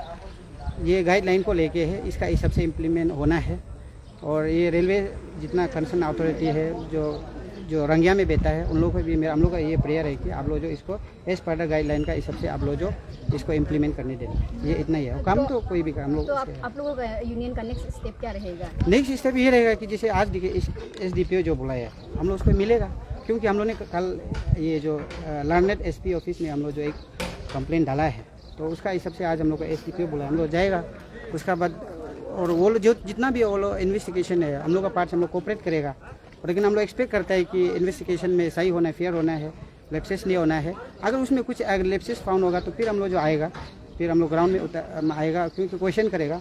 [SPEAKER 2] ये गाइडलाइन को लेके है, इसका इस सबसे इम्प्लीमेंट होना है। और ये रेलवे जितना कंसर्न अथॉरिटी है जो रंगिया में बैठा है, उन लोगों को भी हम लोग का ये प्रेयर है कि आप लोग जो इसको एज पर द गाइडलाइन का इस सबसे आप लोग जो इसको इम्प्लीमेंट करने देना, ये इतना ही है। काम तो कोई भी काम लोग।
[SPEAKER 6] तो आप लोगों का यूनियन का नेक्स्ट स्टेप क्या रहेगा?
[SPEAKER 2] नेक्स्ट स्टेप ये रहेगा कि जैसे आज SDPO जो बुलाया है, हम लोग उसको मिलेगा, क्योंकि हम लोग ने कल ये जो लर्नेड SP ऑफिस में हम लोग जो एक कंप्लेंट डाला है, तो उसका इस सबसे आज हम लोग का SDPO बुलाया, हम लोग जाएगा। उसका बाद और वो लोग जो जितना भी वो लोग इन्वेस्टिगेशन है, हम लोग का पार्ट हम लोग कोऑपरेट करेगा। लेकिन हम लोग एक्सपेक्ट करते हैं कि इन्वेस्टिगेशन में सही होना है, फेयर होना है, लैप्सेस नहीं होना है। अगर उसमें कुछ लैप्सेस फाउंड होगा तो फिर हम लोग जो आएगा, फिर हम लोग ग्राउंड में आएगा, क्योंकि क्वेश्चन करेगा।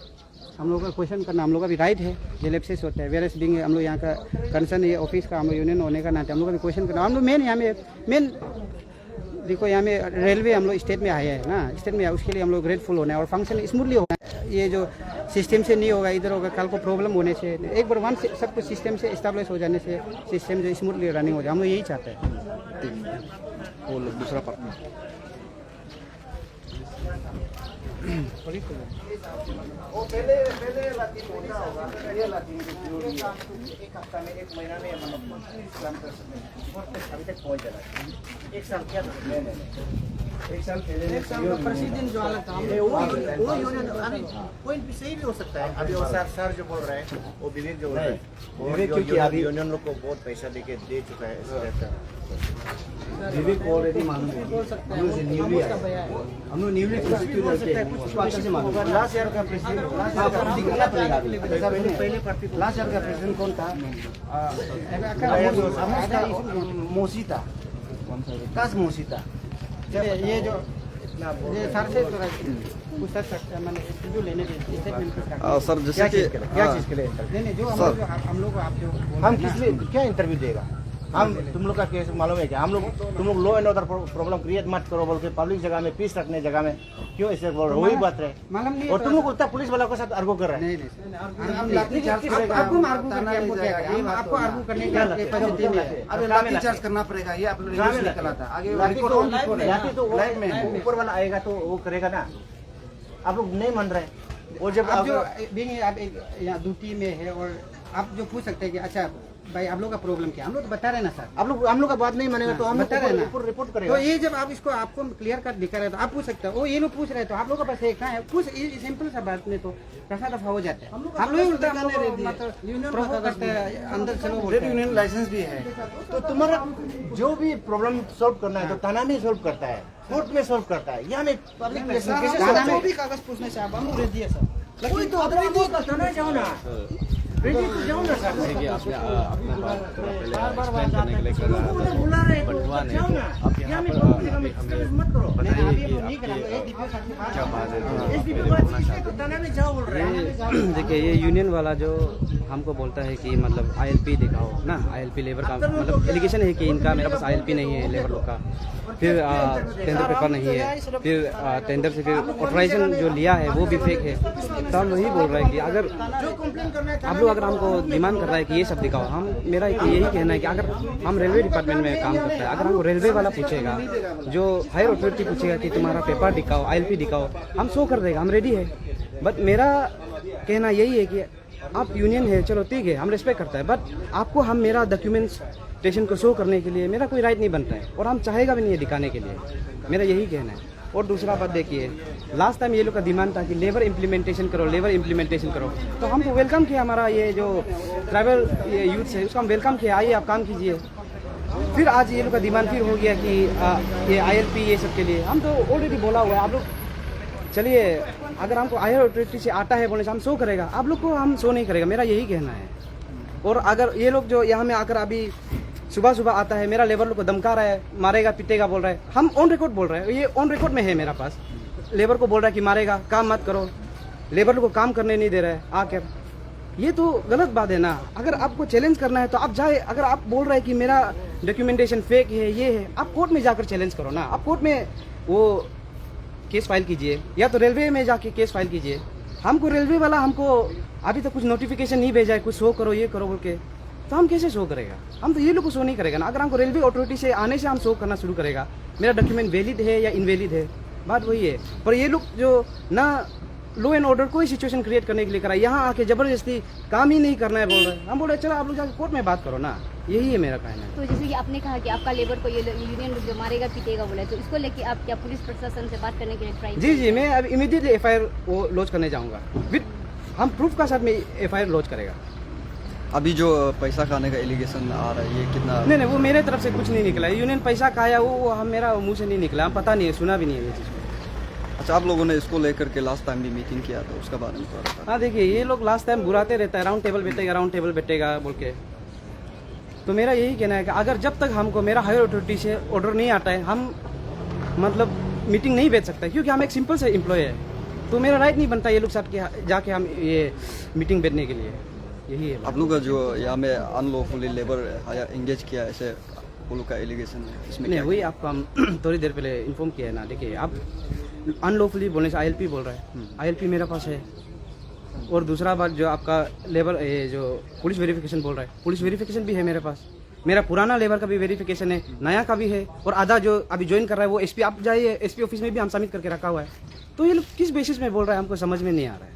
[SPEAKER 2] हम लोग का क्वेश्चन करना हम लोग का भी राइट है, ये लैप्सेस होता है। वेरस बिंग हम लोग यहाँ का कंसर्न ये ऑफिस का हम लोग यूनियन होने का नाते हम लोग का भी क्वेश्चन करना। हम लोग मेन देखो यहाँ में रेलवे हम लोग स्टेट में आया है ना, स्टेट में उसके लिए हम लोग ग्रेटफुल होना है और फंक्शन स्मूथली होना है। ये जो सिस्टम से नहीं होगा, इधर होगा, कल को प्रॉब्लम होने से एक बार वन सब कुछ सिस्टम से इस्टेब्लिश हो जाने से सिस्टम जो स्मूथली रनिंग हो जाए, हम लोग यही चाहते हैं।
[SPEAKER 5] वो दूसरा पार्ट
[SPEAKER 1] एक हफ्ता में, एक महीना में काम कर सकते हैं, अभी तक पहुँच जाना। एक साल क्या एक साल पहले
[SPEAKER 2] प्रतिदिन जो हालत
[SPEAKER 1] वो यूनियन पॉइंट भी सही भी हो सकता है। अभी वो सर जो बोल रहे हैं, वो विवेक जो बोल रहे हैं, विवेक क्योंकि अभी यूनियन लोग को बहुत पैसा दे चुका है। विवेक को ऑलरेडी मालूम है, हम लोग न्यूली हम लोग न्यूली लास्ट ईयर का प्रेसिडेंट लास्ट ईयर का प्रेसिडेंट कौन था? मोसीता, काश मोसीता।
[SPEAKER 2] ये जो ये सर से पूछ सकते हैं, मैंने इंटरव्यू लेने के
[SPEAKER 5] सर जैसे कि
[SPEAKER 1] क्या चीज़ के लिए
[SPEAKER 2] नहीं जो हम लोग आप जो
[SPEAKER 1] हम किस लिए क्या इंटरव्यू देगा? हम तुम लोग का केस मालूम है क्या? तुम लोग law and order problem create मत करो बोल के पब्लिक जगह में, पीस रखने जगह में क्यों ऐसे बोल रहे हो? वही बात है।
[SPEAKER 2] मालूम नहीं
[SPEAKER 1] और तुम लोग उतना पुलिस वालों के साथ आर्गू कर रहे हैं।
[SPEAKER 2] आपको आर्गू करने का कैपेसिटी नहीं है।
[SPEAKER 1] अभी लाठी चार्ज करना पड़ेगा, ये आप लोग निकला था आगे। लाठी तो ऊपर वाला आएगा तो वो करेगा ना। आप लोग नहीं मान रहे। वो जब
[SPEAKER 2] आप जो आप यहाँ ड्यूटी में है और आप जो पूछ सकते हैं कि अच्छा भाई आप लोग का प्रॉब्लम क्या, हम लोग तो बता रहे हैं ना सर।
[SPEAKER 1] हम लोग का बात नहीं मानेगा तो हम
[SPEAKER 2] बता रहे हैं ना,
[SPEAKER 1] रिपोर्ट करेगा।
[SPEAKER 2] तो ये जब आप इसको आपको क्लियर कट दिखा रहे हैं तो आप पूछ सकते हो। वो ये लोग पूछ रहे हैं तो आप लोग का पास एक है कुछ सिंपल सा बात में तो दफा दफा हो जाता है। हम लोग उल्टा मतलब करते हैं, अंदर चलो
[SPEAKER 1] यूनियन लाइसेंस भी है तो तुम्हारा जो भी प्रॉब्लम सॉल्व करना है तो थाना में सॉल्व करता है, कोर्ट में सॉल्व करता है, यहाँ में पब्लिक
[SPEAKER 2] जो भी कागज पूछने से आप हम रेडी है सर।
[SPEAKER 1] कोई तो थाना जाओ ना, जाओ ना सर।
[SPEAKER 5] देखिए आपने अपने बात पहले एक्सप्लेन करने के लिए कर रहा था, बंटवा नहीं तो आप यहाँ पर
[SPEAKER 1] मत करो।
[SPEAKER 5] बताइए कि आपकी क्या बात है
[SPEAKER 7] देखिए ये यूनियन वाला जो हमको बोलता है कि मतलब ILP दिखाओ ना, ILP लेबर का मतलब एलिगेशन है कि इनका मेरे पास ILP नहीं है लेबर लोग का, फिर टेंडर पेपर नहीं है, फिर टेंडर से फिर ऑथराइजेशन जो लिया है वो भी फेक है। तो हम वही बोल रहे हैं कि अगर आप लोग अगर हमको डिमांड कर रहा है कि ये सब दिखाओ, हम मेरा यही कहना है कि अगर हम रेलवे डिपार्टमेंट में काम करता है, अगर हमको रेलवे वाला पूछेगा, जो हायर अथॉरिटी पूछेगा कि तुम्हारा पेपर दिखाओ, ILP दिखाओ, हम शो कर देगा, हम रेडी है। बट मेरा कहना यही है कि आप यूनियन है, चलो ठीक है, हम रिस्पेक्ट करता है, बट आपको हम मेरा डॉक्यूमेंटेशन को शो करने के लिए मेरा कोई राइट नहीं बनता है और हम चाहेगा भी नहीं है दिखाने के लिए, मेरा यही कहना है। और दूसरा बात देखिए, लास्ट टाइम ये लोग का डिमांड था कि लेबर इम्प्लीमेंटेशन करो, लेबर इम्प्लीमेंटेशन करो, तो हमको वेलकम किया, हमारा ये जो ट्राइबल यूथ है उसको हम वेलकम किया, आइए आप काम कीजिए। फिर आज ये लोग का डिमांड फिर हो गया कि ये ILP ये सब के लिए, हम तो ऑलरेडी बोला हुआ है, आप लोग चलिए अगर हमको हायर अथॉरिटी से आता है बोलने से हम शो करेगा, आप लोग को हम शो नहीं करेगा, मेरा यही कहना है। और अगर ये लोग जो यहाँ में आकर अभी सुबह सुबह आता है, मेरा लेबर लोग को धमका रहा है, मारेगा पीटेगा बोल रहा है, हम ऑन रिकॉर्ड बोल रहे हैं, ये ऑन रिकॉर्ड में है मेरा पास, लेबर को बोल रहा है कि मारेगा, काम मत करो, लेबर लोग को काम करने नहीं दे रहा है आकर, ये तो गलत बात है ना। अगर आपको चैलेंज करना है तो आप जाए, अगर आप बोल रहे हैं कि मेरा डॉक्यूमेंटेशन फेक है, ये है, आप कोर्ट में जाकर चैलेंज करो ना, आप कोर्ट में वो केस फाइल कीजिए या तो रेलवे में जाके केस फाइल कीजिए। हमको रेलवे वाला हमको अभी तक कुछ नोटिफिकेशन नहीं भेजा है, कुछ शो करो ये करो बोल के, तो हम कैसे शो करेगा? हम तो ये लोग को शो नहीं करेगा ना। अगर हमको रेलवे अथॉरिटी से आने से हम शो करना शुरू करेगा मेरा डॉक्यूमेंट वैलिड है या इनवैलिड है, बात वही है। पर ये लोग जो ना लॉ एंड ऑर्डर कोई सिचुएशन क्रिएट करने के लिए करा, यहाँ आके जबरदस्ती काम ही नहीं करना है बोल रहे हैं। हम बोल रहे चलो आप लोग जाके कोर्ट में बात करो ना, यही है मेरा कहना है।
[SPEAKER 6] तो जैसे कि आपने कहा कि आपका लेबर को ये यूनियन जो मारेगा पीटेगा बोला है, तो इसको लेके आप क्या पुलिस प्रशासन से बात करने के लिए ट्राई?
[SPEAKER 7] जी मैं अब इमीडिएटली एफआईआर वो लॉन्च करने जाऊँगा, विद हम प्रूफ का साथ में एफआईआर लॉन्च करेगा।
[SPEAKER 5] अभी जो पैसा खाने का एलिगेशन आ रहा है ये कितना?
[SPEAKER 7] नहीं वो मेरे तरफ से कुछ नहीं निकला, यूनियन पैसा खाया वो हम मेरा मुंह से नहीं निकला, हम पता नहीं है, सुना भी नहीं है ये चीज़।
[SPEAKER 5] अच्छा, आप लोगों ने इसको लेकर के लास्ट टाइम भी मीटिंग किया था, उसका बारे में थोड़ा सा।
[SPEAKER 7] हाँ देखिए, ये लोग लास्ट टाइम बुराते रहता है, राउंड टेबल बैठेगा बोल के। तो मेरा यही कहना है कि अगर जब तक हमको मेरा हायर अथॉरिटी से ऑर्डर नहीं आता है, हम मतलब मीटिंग नहीं बैठ सकते, क्योंकि हम एक सिंपल से एम्प्लॉय है। तो मेरा राइट नहीं बनता ये लोग साथ के जाके हम ये मीटिंग बैठने के लिए। यही है
[SPEAKER 5] आप लोग का जो यहाँ में अनलॉफुली लेबर एंगेज किया ऐसे वो लोग का एलिगेशन है, इसमें
[SPEAKER 7] नहीं
[SPEAKER 5] क्या?
[SPEAKER 7] वही आपको हम थोड़ी देर पहले इन्फॉर्म किया है ना। देखिए, आप अनलॉफुली बोलने से आईएलपी बोल रहा है, आईएलपी मेरे पास है। और दूसरा बात जो आपका लेबर ये जो पुलिस वेरिफिकेशन बोल रहा है, पुलिस वेरिफिकेशन भी है मेरे पास। मेरा पुराना लेबर का भी वेरिफिकेशन है, नया का भी है, और आधा जो अभी ज्वाइन कर रहा है वो एसपी, आप जाइए एसपी ऑफिस में भी हम सबमिट करके रखा हुआ है। तो ये लोग किस बेसिस में बोल रहा है हमको समझ में नहीं आ रहा है।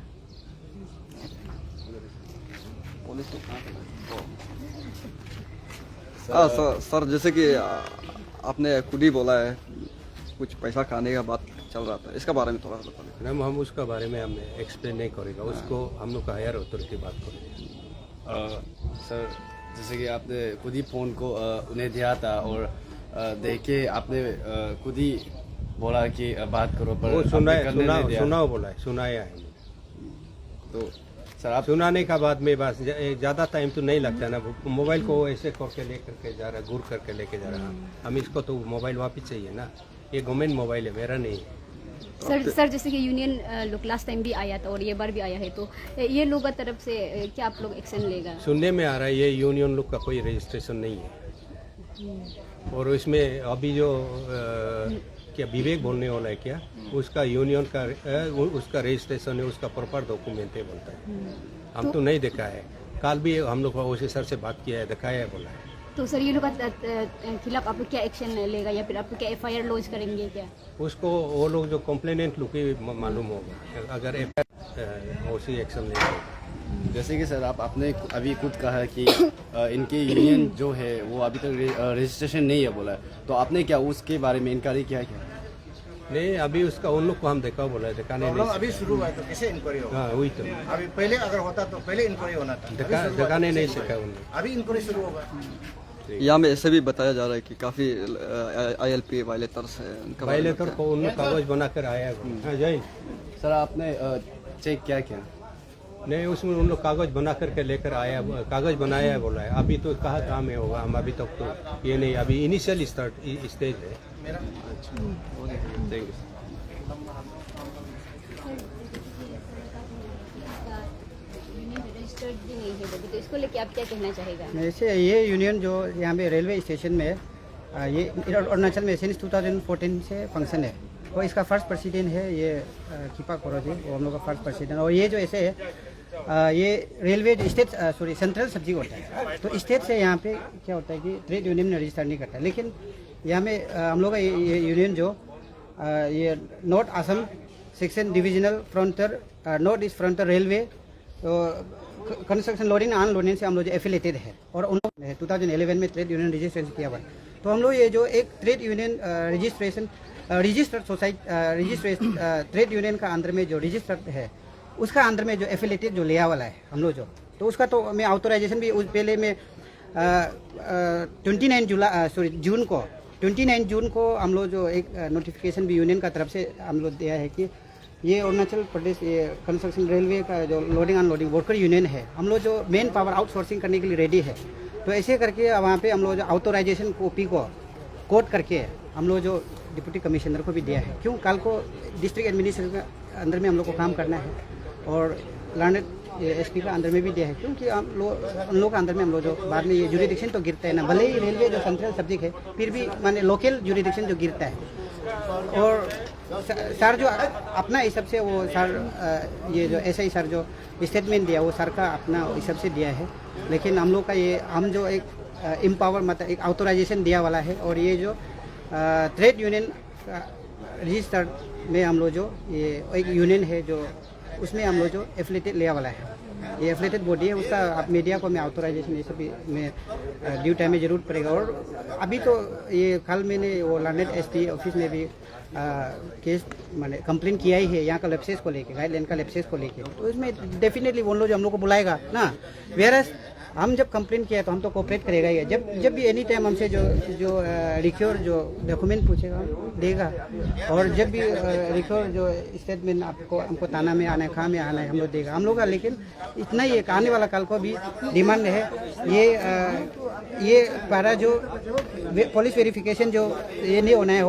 [SPEAKER 5] सर जैसे कि आपने खुद ही बोला है कुछ पैसा खाने का बात चल रहा था, इसका बारे में थोड़ा सा बताइए।
[SPEAKER 3] मैम, हम उसका बारे में हमें एक्सप्लेन नहीं करेगा, उसको हम लोग का हायर अथॉरिटी बात करेंगे।
[SPEAKER 8] सर जैसे कि आपने खुद ही फ़ोन को उन्हें दिया था और देख के आपने खुद ही बोला कि बात करो, पर
[SPEAKER 3] वो सुना बोला है, सुनाया है।
[SPEAKER 8] तो सर आप
[SPEAKER 3] सुनाने का बाद में बस ज़्यादा टाइम तो नहीं लगता ना, मोबाइल को ऐसे करके लेकर के जा रहा है, घूर करके लेके जा रहा है। हम इसको तो मोबाइल वापस चाहिए ना, ये गवर्नमेंट मोबाइल है, मेरा नहीं है।
[SPEAKER 6] सर जैसे कि यूनियन लोग लास्ट टाइम भी आया था और ये बार भी आया है, तो ये लोग की तरफ से क्या आप लोग एक्शन लेगा?
[SPEAKER 3] सुनने में आ रहा है ये यूनियन लोग का कोई रजिस्ट्रेशन नहीं है, और इसमें अभी जो क्या विवेक बोलने वाला है क्या, उसका यूनियन का उसका रजिस्ट्रेशन है, उसका प्रॉपर डॉक्यूमेंट है बोलता है। हम तो नहीं देखा है, कल भी हम लोग ओसी सर से बात किया है, दिखाया है, बोला है।
[SPEAKER 6] तो सर ये लोग के खिलाफ आप लोग क्या एक्शन लेगा, या फिर आप लोग क्या एफआईआर लॉन्च करेंगे क्या?
[SPEAKER 3] उसको वो लोग जो कंप्लेनेंट लोग ही मालूम होगा, अगर ओसी एक्शन लेंगे।
[SPEAKER 8] जैसे कि सर आपने अभी खुद कहा कि इनकी यूनियन जो है वो अभी तक रजिस्ट्रेशन नहीं है बोला है, तो आपने क्या उसके बारे में इनक्वायरी किया क्या?
[SPEAKER 3] नहीं, अभी उसका उन लोग को हम देखा बोला है, दिखाने नहीं।
[SPEAKER 1] अभी शुरू हुआ है तो कैसे इंक्वायरी होगा?
[SPEAKER 3] हाँ वही तो,
[SPEAKER 1] अभी पहले अगर होता तो पहले इंक्वायरी होना था,
[SPEAKER 3] दिखाने नहीं सका उन लोग।
[SPEAKER 1] अभी इंक्वायरी शुरू होगा।
[SPEAKER 5] यहाँ में ऐसे भी बताया जा रहा है कि काफ़ी आईएलपी वायलेटर्स है,
[SPEAKER 3] वायलेटर को उन लोग कागज बनाकर आया है। हाँ जय
[SPEAKER 8] सर आपने चेक क्या किया?
[SPEAKER 3] नहीं, उसमें उन लोग कागज बना करके लेकर आया, कागज बनाया है बोला है। अभी तो कहाँ काम है होगा, हम अभी तक तो ये नहीं, अभी इनिशियल स्टेज है।
[SPEAKER 8] Thank you.
[SPEAKER 6] तो इसको लेके आप क्या कहना चाहेगा?
[SPEAKER 2] वैसे ये यूनियन जो यहाँ पे रेलवे स्टेशन में ये अरुणाचल में सिंस 2014 से फंक्शन है, और इसका फर्स्ट प्रेसिडेंट है ये किपा कोरो जी, वो हम लोग का फर्स्ट प्रेसिडेंट। और ये जो ऐसे है ये रेलवे स्टेट सेंट्रल सब्जेक्ट होता है, तो स्टेट से यहाँ पे क्या होता है कि ट्रेड यूनियन रजिस्टर नहीं करता। लेकिन यहाँ में हम लोग का ये यूनियन जो ये north Assam section divisional frontier north east frontier railway तो कंस्ट्रक्शन लोडिंग अनलोडिंग से हम लोग जो एफिलेटेड है, और उन लोग 2011 में ट्रेड यूनियन रजिस्ट्रेशन किया हुआ। तो हम लोग ये जो एक trade union registered society trade union का अंदर में जो रजिस्टर्ड है, उसका अंदर में जो एफिलेटेड जो लिया वाला है हम लोग जो, तो उसका तो मैं ऑथोराइजेशन भी उस पहले में 29 जून को हम लोग जो एक नोटिफिकेशन भी यूनियन का तरफ से हम लोग दिया है कि ये अरुणाचल प्रदेश ये कंस्ट्रक्शन रेलवे का जो लोडिंग अनलोडिंग वर्कर यूनियन है, हम लोग जो मेन पावर आउटसोर्सिंग करने के लिए रेडी है। तो ऐसे करके वहाँ पे हम लोग जो ऑथोराइजेशन कॉपी को कोड करके हम लोग जो डिप्टी कमिश्नर को भी दिया है, क्यों कल को डिस्ट्रिक्ट एडमिनिस्ट्रेशन के अंदर में हम लोग को काम करना है, और लर्नेड एसपी का अंदर में भी दिया है, क्योंकि हम लोग का अंदर में हम लोग जो बाद में ये जुरिडिक्शन तो गिरता है ना, भले ही रेलवे जो सेंट्रल सब्जेक्ट है फिर भी माने लोकल जुरिडिक्शन जो गिरता है। और सर जो अपना हिसाब से वो सर ये जो ऐसा ही सर जो स्टेटमेंट दिया वो सर का अपना हिसाब से दिया है, लेकिन हम लोग का ये हम जो एक एम्पावर मतलब एक ऑथोराइजेशन दिया वाला है, और ये जो ट्रेड यूनियन रजिस्टर्ड में हम लोग जो ये एक यूनियन है जो उसमें हम लोग जो एफिलेटेड लेयर वाला है, ये एफिलेटेड बॉडी है, उसका आप मीडिया को मैं ऑथोराइजेशन ये सब में ड्यू टाइम में जरूर पड़ेगा। और अभी तो ये कल मैंने वो लंदन एसपी ऑफिस में भी केस मैंने कंप्लेन किया ही है यहाँ का लेप्सेस को लेके, गाइडलाइन का लेप्सेस को लेके। तो इसमें डेफिनेटली वो लोग जो हम लोग को बुलाएगा ना, वेरस हम जब कंप्लेन किया तो हम तो कोऑपरेट करेगा ही। जब भी एनी टाइम हमसे जो रिक्योर जो डॉक्यूमेंट पूछेगा देगा, और जब भी रिक्योर जो स्टेटमेंट आपको हमको थाना में आना है, कहाँ में आना है, हम लोग देगा हम लोग का। लेकिन इतना ही एक आने वाला कल को भी डिमांड है, ये पारा जो पुलिस वेरिफिकेशन जो ये नहीं होना है।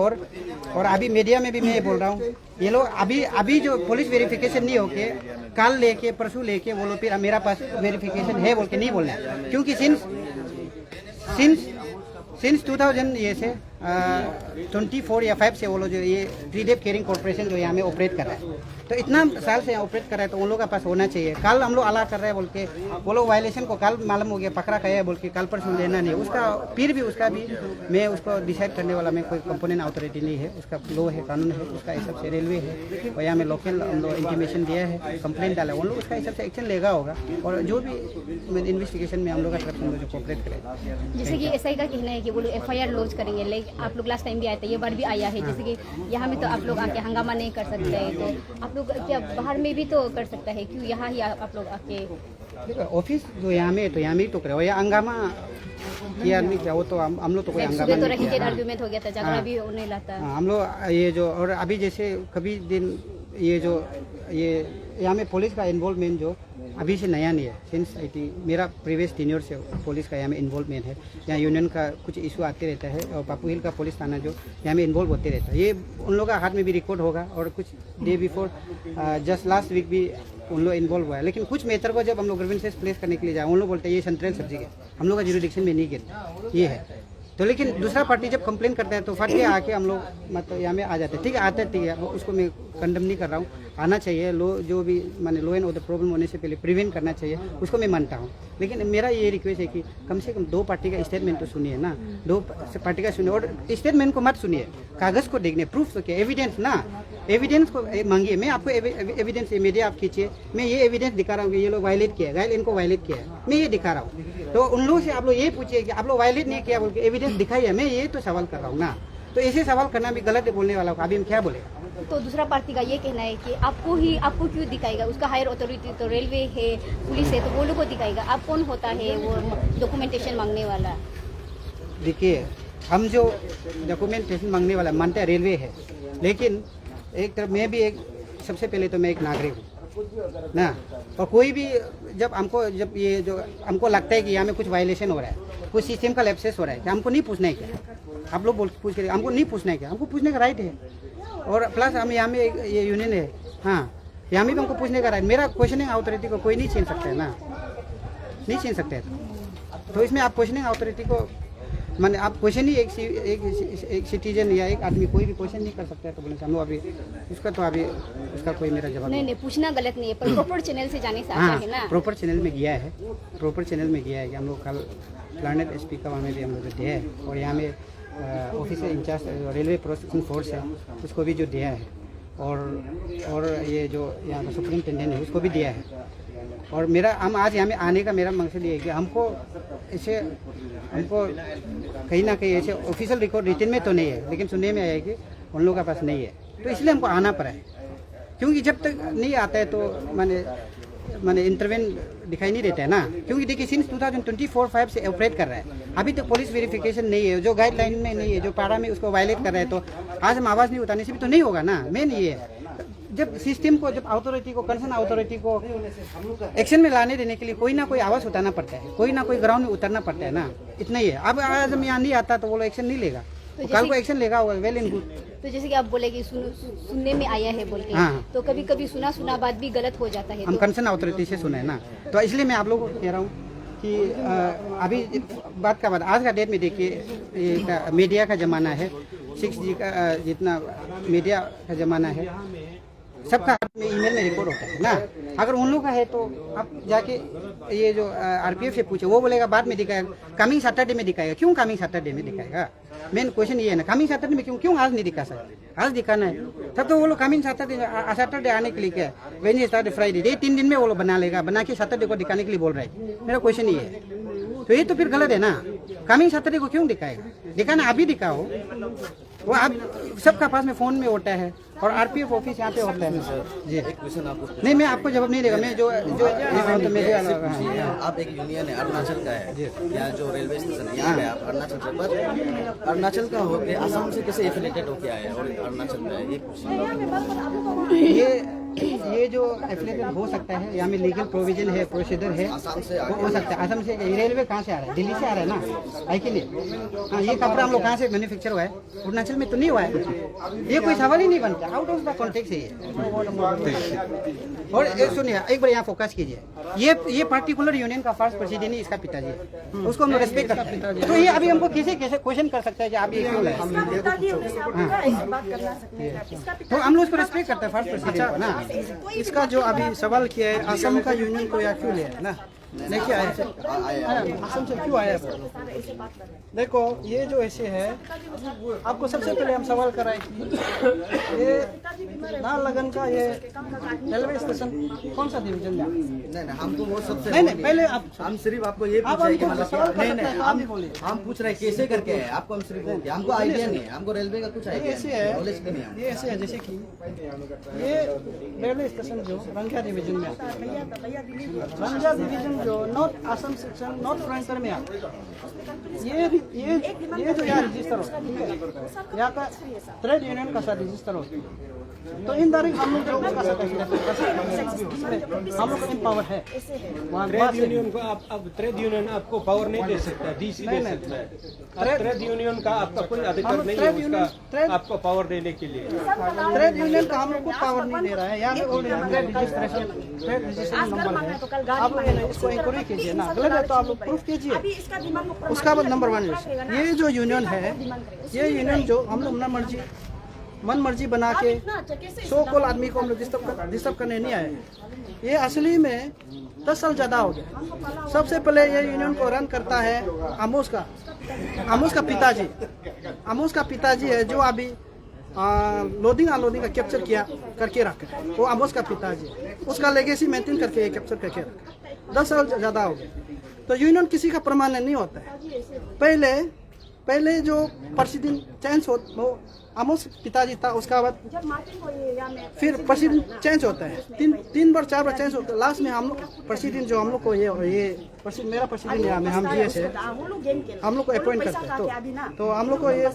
[SPEAKER 2] और अभी मीडिया में भी मैं ये बोल रहा हूँ, ये लोग अभी जो पुलिस वेरिफिकेशन नहीं होके कल लेके परसों लेके वो लोग फिर मेरा पास वेरिफिकेशन है बोल के नहीं बोलना है। क्योंकि सिंस 2000 ये से 24 या 5 से वो लोग जो ये प्रीडेप केयरिंग कॉर्पोरेशन जो यहाँ में ऑपरेट कर रहा है, तो इतना साल से यहाँ ऑपरेट कर रहा है, तो उन लोगों के पास होना चाहिए। कल हम लोग अला कर रहे हैं बोल के वो लोग वायलेशन को कल मालूम हो गया, पकड़ा गया है बोल के कल परसों लेना नहीं उसका, फिर भी उसका भी मैं उसको डिसाइड करने वाला मैं कोई कंपोनेंट अथॉरिटी नहीं है। उसका लॉ है, कानून है, उसका हिसाब से रेलवे है, और यहाँ में लोकल हम लोग इंटीमेशन दिया है, कंप्लेंट डाला है, उन लोग उसका हिसाब से एक्शन लेगा होगा। और जो भी इन्वेस्टिगेशन में हम लोग का तरफ से जो कोऑपरेट करेगा।
[SPEAKER 6] जैसे कि एसआई का कहना है कि वो लोग एफआईआर लॉन्च करेंगे, लेकिन आप लोग लास्ट टाइम भी आए थे, ये बार भी आया है। जैसे कि यहाँ में तो आप लोग आके हंगामा नहीं कर सकते, तो आप लोग क्या बाहर में भी तो कर सकता है, क्यों यहाँ ही आप लोग आके
[SPEAKER 2] ऑफिस जो यहाँ में तो यहाँ में तो करे, और यहाँ हंगामा किया नहीं क्या, वो तो हम लोग तो कोई हंगामा
[SPEAKER 6] तो रही आर्गुमेंट हो गया था, झगड़ा भी होने लगा।
[SPEAKER 2] हम लोग ये जो, और अभी जैसे कभी दिन ये जो ये यहाँ में पुलिस का इन्वॉल्वमेंट जो अभी से नया नहीं है, सिंस मेरा प्रीवियस टीनियर से पुलिस का यहाँ में इन्वॉल्वमेंट है। यहाँ यूनियन का कुछ इशू आते रहता है, और पापू हिल का पुलिस थाना जो यहाँ में इन्वॉल्व होते रहता है, ये उन लोगों का हाथ में भी रिकॉर्ड होगा। और कुछ day before just last week भी उन लोग इन्वॉल्व हुआ है। लेकिन कुछ मैटर को जब हम लोग ग्रीवेंसेस प्लेस करने के लिए जाए, उन लोग बोलते हैं ये सेंट्रल सब्जेक्ट है, हम लोग का ज्यूरिडिक्शन में नहीं गिरता, ये है। तो लेकिन दूसरा पार्टी जब कंप्लेन करता है तो फट के आके हम लोग मतलब यहाँ में आ जाते हैं। ठीक है, आते हैं, ठीक है, उसको मैं कंडम नहीं कर रहा हूँ, आना चाहिए। लो जो भी माने लो एंड ऑर्डर प्रॉब्लम होने से पहले प्रिवेंट करना चाहिए, उसको मैं मानता हूँ। लेकिन मेरा ये रिक्वेस्ट है कि कम से कम दो पार्टी का स्टेटमेंट तो सुनिए ना, दो पार्टी का सुनिए, और स्टेटमेंट को मत सुनिए, कागज़ को देखने, प्रूफ तो क्या, एविडेंस ना, एविडेंस को मांगिए। मैं आपको एविडेंस मीडिया आप खींचिए, मैं ये एविडेंस दिखा रहा हूँ कि ये लोग वायलेट किया है, इनको वायलेट किया है, मैं ये दिखा रहा हूँ। तो उन लोगों से आप लोग ये पूछिए कि आप लोग वायलेट नहीं किया बोल के एविडेंस दिखाइए, मैं ये तो सवाल कर रहा हूँ ना। तो ऐसे सवाल करना भी गलत है बोलने वाला को, अभी हम क्या बोलेगा।
[SPEAKER 6] तो दूसरा पार्टी का ये कहना है कि आपको क्यों दिखाएगा, उसका हायर अथॉरिटी तो रेलवे है, पुलिस है, तो वो लोग को दिखाएगा। आप कौन होता है वो डॉक्यूमेंटेशन मांगने वाला?
[SPEAKER 2] देखिए, हम जो डॉक्यूमेंटेशन मांगने वाला मानते हैं रेलवे है, लेकिन एक तरफ मैं भी एक, सबसे पहले तो मैं एक नागरिक हूँ ना। और कोई भी जब ये जो हमको लगता है कि यहाँ में कुछ वायलेशन हो रहा है, कुछ सिस्टम का लैप्सेस हो रहा है, कि हमको नहीं पूछना है क्या, आप लोग पूछ के हमको नहीं पूछना है क्या, हमको पूछने का राइट है। और प्लस हम यहाँ में ये यूनियन है, हाँ, यहाँ में भी हमको पूछने का राइट। मेरा क्वेश्चनिंग अथॉरिटी को कोई नहीं छीन सकता है ना, नहीं छीन सकते हैं। तो इसमें आप क्वेश्चनिंग अथॉरिटी को माने आप क्वेश्चन ही एक सिटीजन या एक आदमी कोई भी क्वेश्चन नहीं कर सकता है। तो बोले हम लोग अभी उसका तो अभी उसका कोई मेरा जवाब
[SPEAKER 6] नहीं, पूछना गलत नहीं है, पर प्रॉपर चैनल से जाने से अच्छा है ना।
[SPEAKER 2] प्रॉपर चैनल में गया है, प्रॉपर चैनल में गया है कि हम लोग कल लंदन एसपी का वहाँ में भी हम लोग दिया है, और यहाँ में officer in charge railway processing force है उसको भी जो दिया है, और ये जो यहाँ का सुप्रिंटेंडेंट है उसको भी दिया है। और मेरा हम आज यहाँ में आने का मेरा मकसद ये है कि हमको कहीं ना कहीं ऐसे ऑफिशियल रिकॉर्ड रिटन में तो नहीं है, लेकिन सुनने में आया है कि उन लोगों के पास नहीं है, तो इसलिए हमको आना पड़ा है। क्योंकि जब तक नहीं आता है तो माने इंटरवेन दिखाई नहीं देता है ना। क्योंकि देखिए सिंस 2024-5 से ऑपरेट कर रहा है, अभी तो पुलिस वेरिफिकेशन नहीं है, जो गाइडलाइन में नहीं है, जो पारा में उसको वायलेट कर रहा है, तो आज हम आवाज़ नहीं उठाने से भी तो नहीं होगा ना। मेन ये है, जब सिस्टम को, जब अथॉरिटी को, कंसर्न अथॉरिटी को एक्शन में लाने देने के लिए कोई ना कोई आवाज़ उठाना पड़ता है, कोई ना कोई ग्राउंड में उतरना पड़ता है ना, इतना ही है। अब आज हम यहाँ नहीं आता तो वो लोग एक्शन नहीं लेगा, तो कल को एक्शन लेगा, वेल एंड गुड।
[SPEAKER 6] तो जैसे कि आप बोले कि सुनने में आया है बोल के,
[SPEAKER 2] हाँ।
[SPEAKER 6] तो कभी कभी सुना बात भी गलत हो जाता है।
[SPEAKER 2] हम कंसर्न अथॉरिटी से सुने ना, तो इसलिए मैं आप लोगों को कह रहा हूँ कि अभी बात का बाद आज का डेट में देखिए, मीडिया का ज़माना है, 6G का जितना मीडिया का ज़माना है, सबका हाथ में ईमेल में रिकॉर्ड होता है ना। अगर उन लोग का है तो आप जाके ये जो आरपीएफ से पूछे, वो बोलेगा बाद में दिखाएगा, कमिंग सैटरडे में दिखाएगा। क्यों कमिंग सैटरडे में दिखाएगा? मेन क्वेश्चन ये है ना, कमिंग सैटरडे में क्यों आज नहीं दिखा सकते? आज दिखाना है तब तो वो लोग कमिंग सैटरडे आने के लिए क्या है, वेडनेसडे सैटरडे फ्राइडे, ये 3 दिन में वो लोग बना लेगा, बना के सैटरडे को दिखाने के लिए बोल रहे हैं। मेरा क्वेश्चन ये है, तो ये तो फिर गलत है ना। कमिंग सैटरडे को क्यों दिखाएगा? दिखाना अभी दिखाओ। वो आप सबका पास में फोन में होता है और आरपीएफ ऑफिस यहाँ पे होता है जी। नहीं, मैं आपको जवाब नहीं देगा। मैं जो
[SPEAKER 1] आप एक यूनियन है, अरुणाचल का है, यहाँ जो रेलवे स्टेशन है यहाँ पे आप अरुणाचल से, पर अरुणाचल का होके असम से कैसे एफिलेटेड होके आए और अरुणाचल में
[SPEAKER 2] ये जो एफिलेटेड हो सकता है, यहाँ में लीगल प्रोविजन है, प्रोसीजर है, वो हो सकता है। असम से रेलवे कहाँ से आ रहा है? दिल्ली से आ रहा है ना, है कि नहीं? हाँ, ये कपड़ा हम लोग कहाँ से मैन्युफैक्चर हुआ है? अरुणाचल में तो नहीं हुआ है। ये कोई सवाल ही नहीं बनता, आउट ऑफ द कॉन्टेक्स्ट है ये। और सुनिए, एक बार यहाँ फोकस कीजिए, ये पर्टिकुलर यूनियन का फर्स्ट प्रेसिडेंट ही इसका पिताजी है, उसको हम रेस्पेक्ट करते हैं। तो ये अभी हमको कैसे क्वेश्चन कर सकते हैं कि आप ये क्यों लाए? तो हम लोग उसको रेस्पेक्ट करते हैं, फर्स्ट प्रेसिडेंट ना।
[SPEAKER 4] इसका जो अभी सवाल किया है, असम का यूनियन को या क्यों लिया है ना, देखिए असम से क्यों आया है? देखो ये जो ऐसे है, आपको सबसे पहले हम सवाल कराए कि ये नाहरलगुन का ये रेलवे स्टेशन कौन सा डिवीजन में?
[SPEAKER 1] नहीं, हमको वो सबसे
[SPEAKER 4] नहीं, पहले आप,
[SPEAKER 1] हम सिर्फ आपको ये पूछ रहे हैं कि मतलब
[SPEAKER 4] नहीं,
[SPEAKER 1] हम पूछ रहे हैं कैसे करके है, आपको हम सिर्फ बोल, हमको आइडिया नहीं है, हमको रेलवे का कुछ आइडिया
[SPEAKER 4] ऐसे है,
[SPEAKER 1] नॉलेज नहीं है।
[SPEAKER 4] ये ऐसे है जैसे कि ये रेलवे स्टेशन जो रंगिया डिवीजन में आता है, रंगिया डिवीजन जो north Assam section north frontier में आता है, ये जो यहाँ रजिस्टर होता है, यहाँ का ट्रेड यूनियन का साथ रजिस्टर होता है। तो इन डायरेक्ट हम लोग जो हम लोग का पावर है वहाँ
[SPEAKER 3] ट्रेड यूनियन को आप, अब ट्रेड यूनियन आपको पावर नहीं दे सकता, डीसी दे सकता है। ट्रेड यूनियन का आपका कोई अधिकार नहीं है उसका आपको पावर देने के लिए।
[SPEAKER 4] ट्रेड यूनियन का हम लोग को पावर नहीं दे रहा है। यहाँ ट्रेड रजिस्ट्रेशन नंबर है, आप लोग इसको इंक्वायरी कीजिए ना, गलत है तो आप लोग प्रूफ कीजिए। उसका बाद नंबर 1 ये जो यूनियन है, ये यूनियन जो हम लोग मन मर्जी बना के 100 करोड़ आदमी को हम लोग डिस्टर्ब करने नहीं आए। ये असली में 10 साल ज़्यादा हो गया। सबसे पहले ये यूनियन को रन करता है आमोस का पिताजी है, जो अभी लोडिंग अनलोडिंग का कैप्चर करके रखा है, वो आमोस का पिताजी। उसका लेगेसी मेंटेन करके ये कैप्चर करके रखा। 10 साल ज़्यादा हो गया। तो यूनियन किसी का परमानेंट नहीं होता है। पहले जो प्रेसिडेंट चेंज हो, वो आमोस पिताजी था, उसका बाद फिर प्रेसिडेंट चेंज होता है, 3 बार 4 बार चेंज होता है। लास्ट में हम लोग प्रेसिडेंट जो हम लोग को ये मेरा प्रेसिडेंट यहाँ में हम जीएस है, हम लोग को अपॉइंट करते हैं। तो हम लोग को ये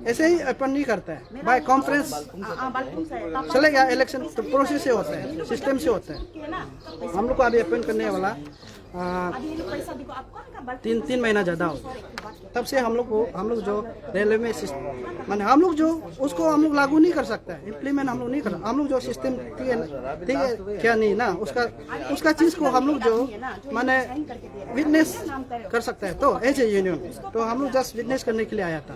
[SPEAKER 4] ऐसे ही अपॉइंट नहीं करता है, बाय कॉन्फ्रेंस चलेगा। इलेक्शन तो प्रोसेस से होता है, सिस्टम से होता है। हम लोग को अभी अपॉइंट करने वाला 3 महीना ज़्यादा हो गया। तब से हम लोग जो रेलवे में माने हम लोग जो उसको हम लोग लागू नहीं कर सकता है, इम्प्लीमेंट हम लोग नहीं कर। हम लोग जो सिस्टम ठीक है क्या नहीं ना, उसका चीज़ को हम लोग जो माने विटनेस कर सकता है। तो एज ए यूनियन तो हम लोग जस्ट विटनेस करने के लिए आया था।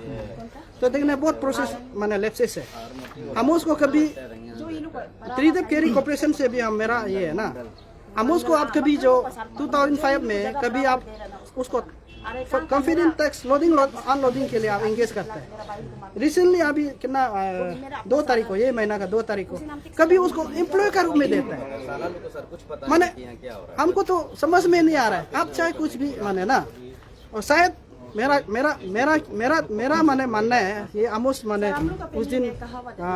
[SPEAKER 4] तो देखने बहुत प्रोसेस माने लेप्सेस है। हम उसको कभी त्रिदेव केरी कॉर्पोरेशन से भी हम मेरा ये है ना, हम उसको आप कभी जो 2005 में कभी आप उसको कॉन्फिडेंस टैक्स लोडिंग अनलोडिंग के लिए आप एंगेज करते हैं। रिसेंटली अभी कितना 2 तारीख को, ये महीना का 2 तारीख को कभी उसको एम्प्लॉय का रूप में देता है। माने हमको तो समझ में नहीं आ रहा है, आप चाहे कुछ भी माने ना। और शायद मेरा माने मानना है ये आमोस माने उस दिन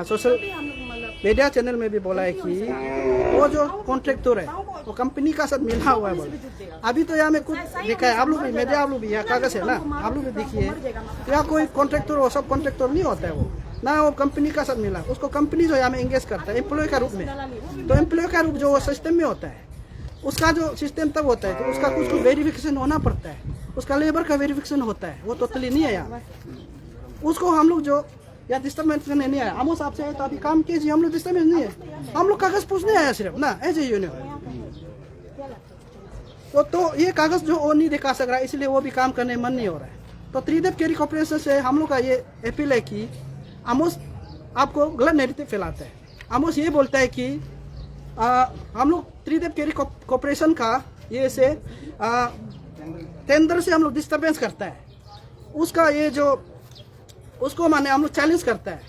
[SPEAKER 4] सोशल मीडिया चैनल में भी बोला है कि वो जो कॉन्ट्रैक्टर है वो कंपनी का साथ मिला हुआ है बोले। अभी तो यहाँ में कुछ देखा है, आप लोग भी मीडिया, आप लोग भी यहाँ कागज है ना, आप लोग भी देखिए यहाँ कोई कॉन्ट्रैक्टर वो सब कॉन्ट्रैक्टर नहीं होता है वो ना, वो कंपनी का साथ मिला। उसको कंपनी जो यहाँ में एंगेज करता है एम्प्लॉय का रूप में। तो एम्प्लॉय का रूप जो वो सिस्टम में होता है, उसका जो सिस्टम तब होता है तो उसका कुछ वेरिफिकेशन होना पड़ता है, उसका लेबर का वेरिफिकेशन होता है, वो टोटली नहीं है यहाँ। उसको हम लोग जो या डिस्टर्बेंस करने नहीं आया। आमोस आपसे है तो अभी काम कीजिए, हम लोग डिस्टर्बेंस नहीं है, हम लोग कागज पूछने आया सिर्फ ना एज ए यूनियन। तो ये कागज जो वो नहीं दिखा सक रहा है, इसलिए वो भी काम करने मन नहीं हो रहा है। तो त्रिदेव केरी कॉर्पोरेशन से हम लोग का ये अपील है कि आमोस आपको गलत नैरेटिव फैलाता है। आमोस ये बोलता है कि हम लोग त्रिदेव केरी कॉर्पोरेशन का ये से टेंडर से हम लोग डिस्टर्बेंस करता है, उसका ये जो उसको माने हम लोग चैलेंज करता है,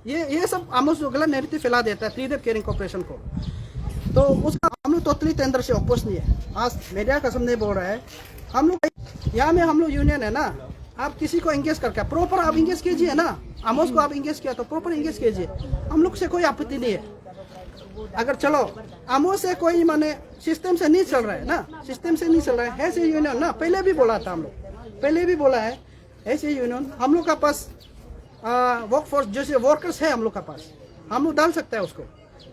[SPEAKER 4] ये सब हम लोग जो गलत नैरेटिव फैला देता है त्रिदेव केयरिंग कॉर्पोरेशन को, तो उसका हम लोग टोटली टेंडर से अपोज नहीं है। आज मीडिया का सामने बोल रहा है, हम लोग यहाँ में हम लोग यूनियन है ना, आप किसी को एंगेज करके प्रॉपर आप एंगेज कीजिए ना, आमोस को आप एंगेज किया तो प्रॉपर एंगेज कीजिए, हम लोग से कोई आपत्ति नहीं है। अगर चलो आमोस से कोई माने सिस्टम से नहीं चल रहा है ना, सिस्टम से नहीं चल रहा है ऐसे यूनियन ना, पहले भी बोला था हम लोग, पहले भी बोला है ऐसे यूनियन हम लोग का पास वर्क फोर्स जैसे वर्कर्स है हम लोग का पास, हम लोग डाल सकता है उसको,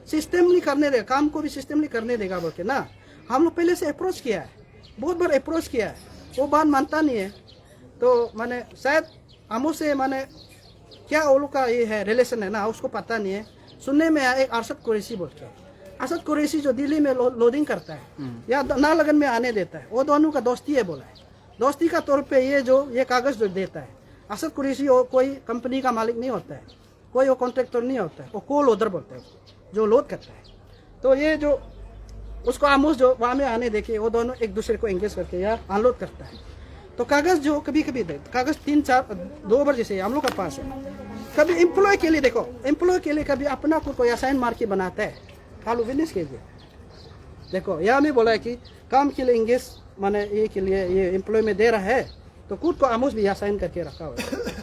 [SPEAKER 4] सिस्टम नहीं करने देगा, काम को भी सिस्टम नहीं करने देगा बोल के ना, हम लोग पहले से अप्रोच किया है, बहुत बार अप्रोच किया है, वो बात मानता नहीं है। तो माने शायद आमोस से माने क्या वो लोग का ये है रिलेशन है ना, उसको पता नहीं है। सुनने में आया एक अरशद कुरैशी बोल के, अरशद कुरैशी जो दिल्ली में लोडिंग करता है या नालगन में आने देता है, वो दोनों का दोस्ती है बोला है, दोस्ती का तौर पे ये कागज जो देता है, अरशद कुरैशी वो कोई कंपनी का मालिक नहीं होता है, कोई वो कॉन्ट्रैक्टर नहीं होता है, वो को लोडर बोलता है जो लोड करता है। तो ये जो उसको आमोस जो वहाँ में आने देखे, वो दोनों एक दूसरे को एंगेज करके या अनलोड करता है। तो कागज जो कभी कभी दे कागज 2 बार जैसे हम लोग का पास है, कभी एम्प्लॉय के लिए देखो, एम्प्लॉय के लिए कभी अपना को कोई असाइन मार के बनाता है, खालू विनिस कीजिए देखो, यहाँ में बोला है कि काम के लिए एंगेज माने ये के लिए ये एम्प्लॉय में दे रहा है, तो खुद को आमोस भी असाइन करके रखा हुआ है।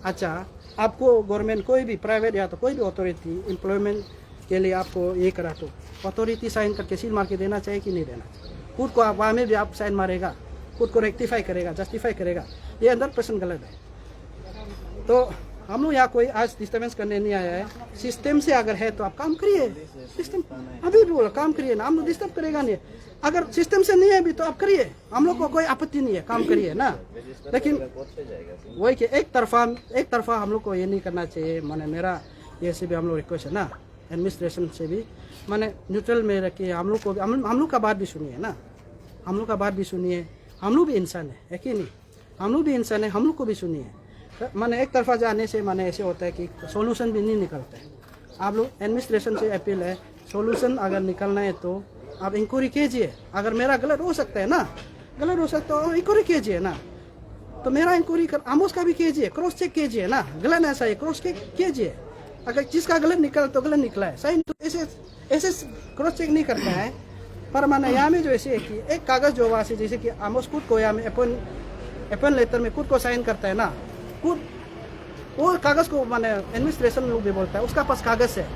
[SPEAKER 4] अच्छा, आपको गवर्नमेंट कोई भी प्राइवेट या तो कोई भी अथॉरिटी एम्प्लॉयमेंट के लिए आपको ये करा तो अथॉरिटी साइन करके सील मार के देना चाहिए कि नहीं देना चाहिए? खुद को वहाँ में भी आप साइन मारेगा, खुद को रेक्टिफाई करेगा, जस्टिफाई करेगा, ये 100% गलत है। तो हम लोग यहाँ कोई आज डिस्टर्बेंस करने नहीं आया है, सिस्टम से अगर है तो आप काम करिए, सिस्टम अभी भी बोला काम करिए ना, हम लोग डिस्टर्ब करेगा नहीं, अगर सिस्टम से नहीं है भी तो आप करिए, हम लोग को कोई आपत्ति नहीं है, काम करिए ना। लेकिन वही कि एक तरफा हम लोग को ये नहीं करना चाहिए, माने मेरा ये से भी हम लोग रिक्वेस्ट है ना एडमिनिस्ट्रेशन से भी, माने न्यूट्रल में रखिए, हम लोग को हम लोग का बात भी सुनिए ना, हम लोग का बात भी सुनिए, हम लोग भी इंसान है कि नहीं, हम लोग भी इंसान है, हम लोग को भी सुनिए। माने एक तरफा जाने से माने ऐसे होता है कि सॉल्यूशन भी नहीं निकलता है। आप लोग एडमिनिस्ट्रेशन से अपील है, सॉल्यूशन अगर निकलना है तो आप इंक्वायरी कीजिए, अगर मेरा गलत हो सकता है ना, गलत हो सकता है इंक्वायरी कीजिए ना, तो मेरा इंक्वायरी कर आमोस का भी कीजिए, क्रॉस चेक कीजिए ना, गलत ऐसा है क्रॉस चेक कीजिए, अगर जिसका गलत निकला तो गलत निकला है, सही तो ऐसे क्रॉस चेक नहीं करता है। पर माने यहाँ में जो ऐसे है कि एक कागज जो वहाँ से जैसे कि आमोस खुद को यहाँ में अपन लेटर में खुद को साइन करता है ना, खुद वो कागज को माने एडमिनिस्ट्रेशन लोग भी बोलता है उसका पास कागज है,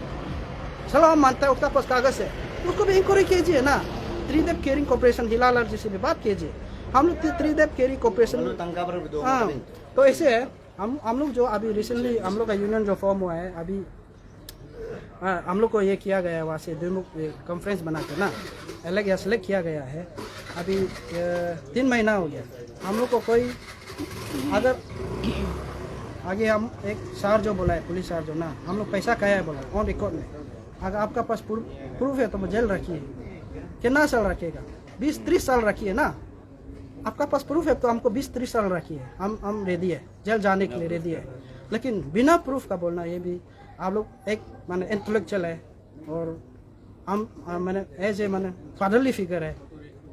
[SPEAKER 4] चलो हम मानता है उसका पास कागज है, उसको भी इंक्वायरी कीजिए ना, त्रिदेव केयरिंग कॉर्पोरेशन हिलालाल जी से भी बात कीजिए, हम लोग त्रिदेव केयरिंग कॉर्पोरेशन। हाँ, तो ऐसे है हम लोग जो अभी रिसेंटली हम लोग का यूनियन जो फॉर्म हुआ है, अभी हम लोग को ये किया गया है वहाँ से कॉन्फ्रेंस बना के ना, अलग या सेलेक्ट किया गया है, अभी 3 महीना हो गया, हम लोग को कोई अगर आगे हम एक सर जो बोला है पुलिस सर जो ना, हम लोग पैसा खाया है बोला ऑन रिकॉर्ड में, अगर आपका पास प्रूफ है तो जेल रखिए, कितना साल रखिएगा, 20-30 साल रखिए ना, आपका पास प्रूफ है तो हमको 20-30 साल रखिए, हम रेडी है जेल जाने के लिए रेडी है। लेकिन बिना प्रूफ का बोलना ये भी आप लोग एक माने इंटेलेक्चुअल है और हम मैंने एज ए माने फादरली फिगर है,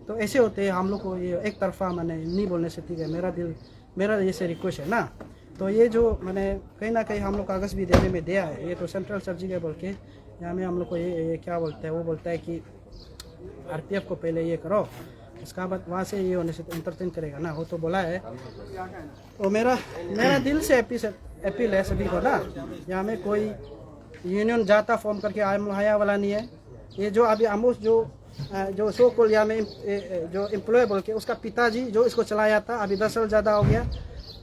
[SPEAKER 4] तो ऐसे होते हैं हम लोग को ये एक तरफा मैंने नहीं बोलने से ठीक है, मेरा जैसे रिक्वेस्ट है ना। तो ये जो मैंने कहीं ना कहीं हम लोग कागज़ भी देने में दिया है, ये तो सेंट्रल सर्जिक है बोल के यहाँ में हम लोग को ये क्या बोलता है, वो बोलता है कि RPF को पहले ये करो, उसका बाद वहाँ से ये होने से तो इंटरटेन करेगा ना, वो तो बोला है। और मेरा दिल से अपील है सभी को ना, यहाँ में कोई यूनियन जाता फॉर्म करके आया वाला नहीं है। ये जो अभी आमोस जो सो कॉल यहाँ में जो एम्प्लॉय बोल के उसका पिताजी जो इसको चलाया था, अभी 10 साल ज़्यादा हो गया,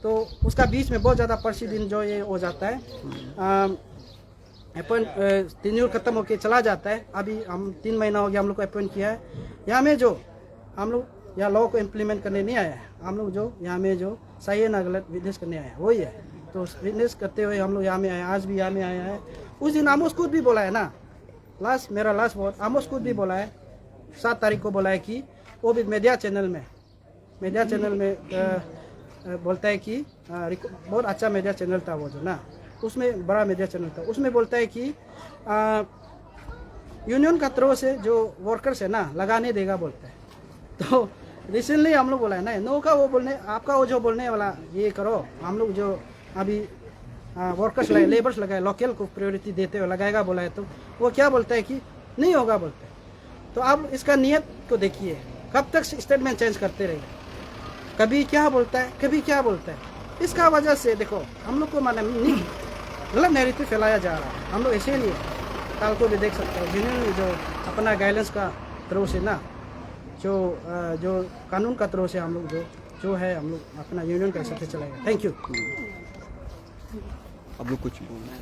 [SPEAKER 4] तो उसका बीच में बहुत ज़्यादा प्रतिदिन जो ये हो जाता है, अपॉइंट टेन्योर खत्म होके चला जाता है। अभी हम 3 महीना हो गया हम लोग को अपॉइंट किया है, यहाँ में जो हम लोग यहाँ लॉ को इम्प्लीमेंट करने नहीं आया है, हम लोग जो यहाँ में जो सही है ना गलत विटनेस करने आया है वही है। तो विटनेस करते हुए हम लोग यहाँ में आए, आज भी यहाँ में आया है। उस दिन आमोस खुद भी बोला है ना, मेरा लास्ट वर्ड आमोस खुद भी बोला है, 7 तारीख को बोला है कि वो भी मीडिया चैनल में बोलता है कि बहुत अच्छा मीडिया चैनल था वो जो ना, उसमें बड़ा मीडिया चैनल था, उसमें बोलता है कि यूनियन का थ्रो से जो वर्कर्स है ना लगाने देगा बोलता है। तो रिसेंटली हम लोग बोला है ना, नो का वो बोलने, आपका वो जो बोलने वाला ये करो, हम लोग जो अभी वर्कर्स लगाए, लेबर्स लगाए, लोकल को प्रायोरिटी देते हुए लगाएगा बोला है, तो वो क्या बोलता है कि नहीं होगा बोलता है। तो आप इसका नियत को देखिए, कब तक स्टेटमेंट चेंज करते रहेंगे, कभी क्या बोलता है कभी क्या बोलता है। इसका वजह से देखो हम लोग को माने नहीं, गलत नैरेटिव फैलाया जा रहा है। हम लोग ऐसे नहीं है, कल को भी देख सकते हैं यूनियन जो अपना गाइडेंस का थ्रू से ना, जो कानून का थ्रू से हम लोग जो है हम लोग अपना यूनियन के हिसाब से चलाएंगे। Thank you.
[SPEAKER 5] आप लोग कुछ बोलना है?